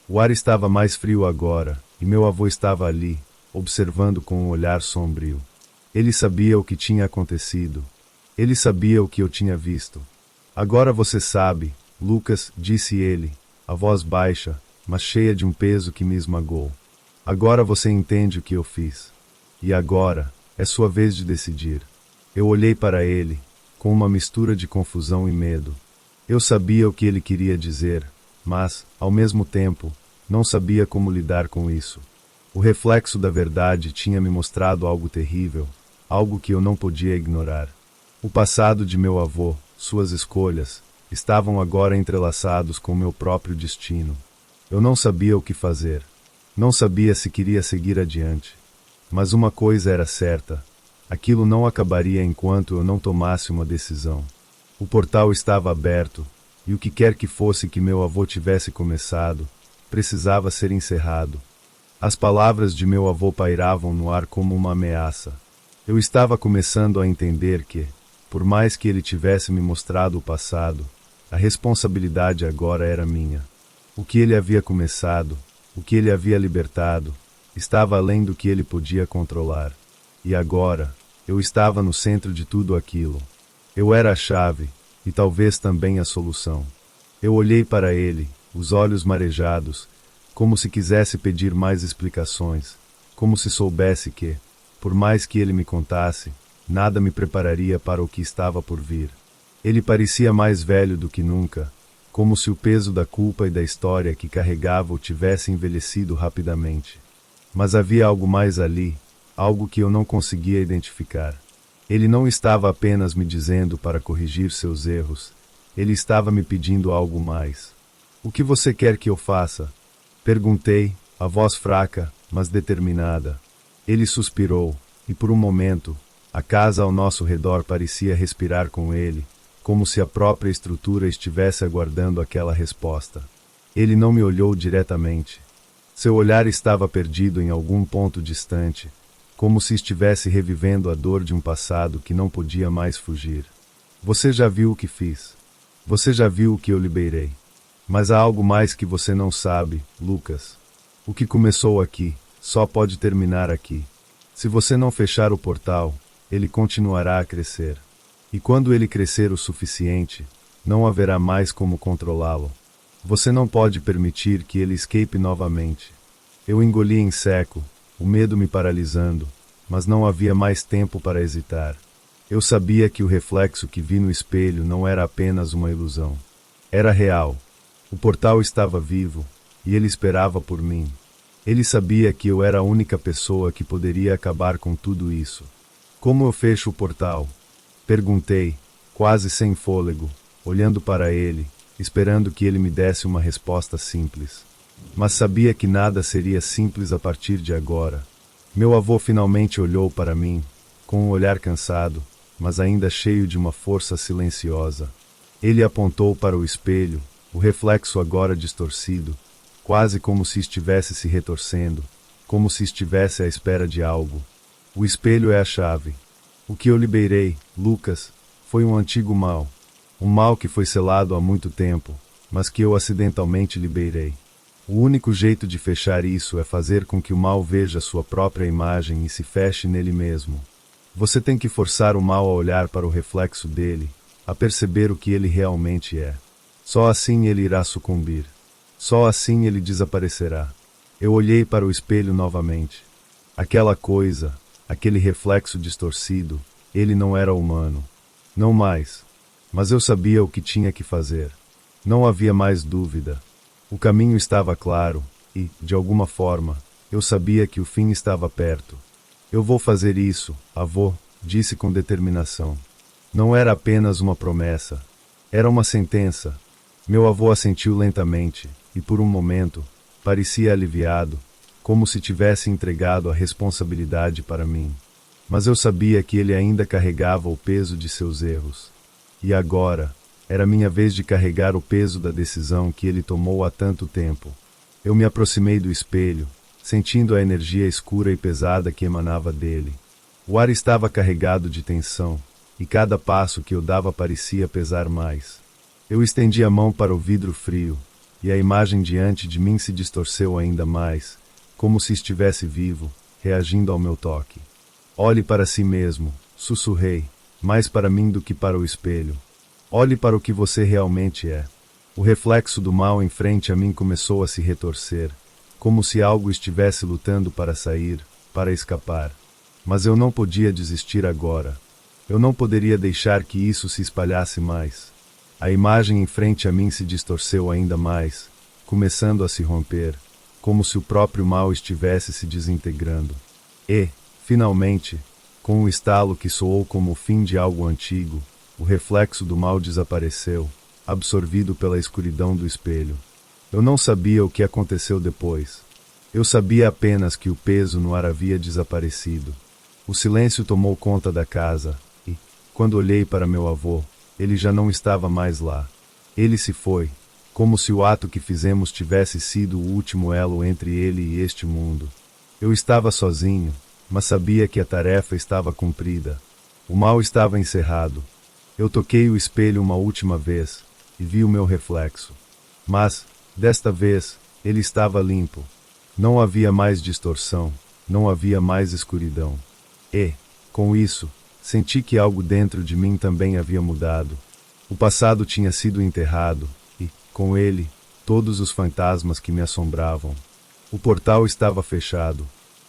O ar estava mais frio agora, e meu avô estava ali, observando com um olhar sombrio. Ele sabia o que tinha acontecido. Ele sabia o que eu tinha visto. Agora você sabe, Lucas, disse ele, a voz baixa, mas cheia de um peso que me esmagou. Agora você entende o que eu fiz. E agora, é sua vez de decidir. Eu olhei para ele, com uma mistura de confusão e medo. Eu sabia o que ele queria dizer, mas, ao mesmo tempo, não sabia como lidar com isso. O reflexo da verdade tinha me mostrado algo terrível, algo que eu não podia ignorar. O passado de meu avô, suas escolhas, estavam agora entrelaçados com meu próprio destino. Eu não sabia o que fazer. Não sabia se queria seguir adiante. Mas uma coisa era certa. Aquilo não acabaria enquanto eu não tomasse uma decisão. O portal estava aberto, e o que quer que fosse que meu avô tivesse começado, precisava ser encerrado. As palavras de meu avô pairavam no ar como uma ameaça. Eu estava começando a entender que, por mais que ele tivesse me mostrado o passado, a responsabilidade agora era minha. O que ele havia começado, o que ele havia libertado, estava além do que ele podia controlar. E agora, eu estava no centro de tudo aquilo. Eu era a chave, e talvez também a solução. Eu olhei para ele, os olhos marejados, como se quisesse pedir mais explicações, como se soubesse que, por mais que ele me contasse, nada me prepararia para o que estava por vir. Ele parecia mais velho do que nunca, como se o peso da culpa e da história que carregava o tivesse envelhecido rapidamente. Mas havia algo mais ali, algo que eu não conseguia identificar. Ele não estava apenas me dizendo para corrigir seus erros, ele estava me pedindo algo mais. O que você quer que eu faça? Perguntei, a voz fraca, mas determinada. Ele suspirou, e por um momento, a casa ao nosso redor parecia respirar com ele, como se a própria estrutura estivesse aguardando aquela resposta. Ele não me olhou diretamente. Seu olhar estava perdido em algum ponto distante, como se estivesse revivendo a dor de um passado que não podia mais fugir. Você já viu o que fiz. Você já viu o que eu liberei. Mas há algo mais que você não sabe, Lucas. O que começou aqui, só pode terminar aqui. Se você não fechar o portal, ele continuará a crescer. E quando ele crescer o suficiente, não haverá mais como controlá-lo. Você não pode permitir que ele escape novamente. Eu engoli em seco, o medo me paralisando, mas não havia mais tempo para hesitar. Eu sabia que o reflexo que vi no espelho não era apenas uma ilusão. Era real. O portal estava vivo, e ele esperava por mim. Ele sabia que eu era a única pessoa que poderia acabar com tudo isso. Como eu fecho o portal? Perguntei, quase sem fôlego, olhando para ele, esperando que ele me desse uma resposta simples. Mas sabia que nada seria simples a partir de agora. Meu avô finalmente olhou para mim, com um olhar cansado, mas ainda cheio de uma força silenciosa. Ele apontou para o espelho, o reflexo agora distorcido, quase como se estivesse se retorcendo, como se estivesse à espera de algo. O espelho é a chave. O que eu liberei, Lucas, foi um antigo mal. Um mal que foi selado há muito tempo, mas que eu acidentalmente liberei. O único jeito de fechar isso é fazer com que o mal veja sua própria imagem e se feche nele mesmo. Você tem que forçar o mal a olhar para o reflexo dele, a perceber o que ele realmente é. Só assim ele irá sucumbir. Só assim ele desaparecerá. Eu olhei para o espelho novamente. Aquela coisa, aquele reflexo distorcido, ele não era humano. Não mais. Mas eu sabia o que tinha que fazer. Não havia mais dúvida. O caminho estava claro, e, de alguma forma, eu sabia que o fim estava perto. Eu vou fazer isso, avô, disse com determinação. Não era apenas uma promessa. Era uma sentença. Meu avô assentiu lentamente, e por um momento, parecia aliviado, como se tivesse entregado a responsabilidade para mim. Mas eu sabia que ele ainda carregava o peso de seus erros. E agora, era minha vez de carregar o peso da decisão que ele tomou há tanto tempo. Eu me aproximei do espelho, sentindo a energia escura e pesada que emanava dele. O ar estava carregado de tensão, e cada passo que eu dava parecia pesar mais. Eu estendi a mão para o vidro frio, e a imagem diante de mim se distorceu ainda mais, como se estivesse vivo, reagindo ao meu toque. Olhe para si mesmo, sussurrei, mais para mim do que para o espelho. Olhe para o que você realmente é. O reflexo do mal em frente a mim começou a se retorcer, como se algo estivesse lutando para sair, para escapar. Mas eu não podia desistir agora. Eu não poderia deixar que isso se espalhasse mais. A imagem em frente a mim se distorceu ainda mais, começando a se romper, como se o próprio mal estivesse se desintegrando. E, finalmente, com um estalo que soou como o fim de algo antigo, o reflexo do mal desapareceu, absorvido pela escuridão do espelho. Eu não sabia o que aconteceu depois. Eu sabia apenas que o peso no ar havia desaparecido. O silêncio tomou conta da casa, e, quando olhei para meu avô, ele já não estava mais lá. Ele se foi, como se o ato que fizemos tivesse sido o último elo entre ele e este mundo. Eu estava sozinho, mas sabia que a tarefa estava cumprida. O mal estava encerrado. Eu toquei o espelho uma última vez, e vi o meu reflexo. Mas, desta vez, ele estava limpo. Não havia mais distorção, não havia mais escuridão. E, com isso, senti que algo dentro de mim também havia mudado. O passado tinha sido enterrado, e, com ele, todos os fantasmas que me assombravam. O portal estava fechado.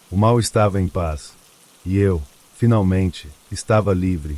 O mal estava em paz. E eu, finalmente, estava livre.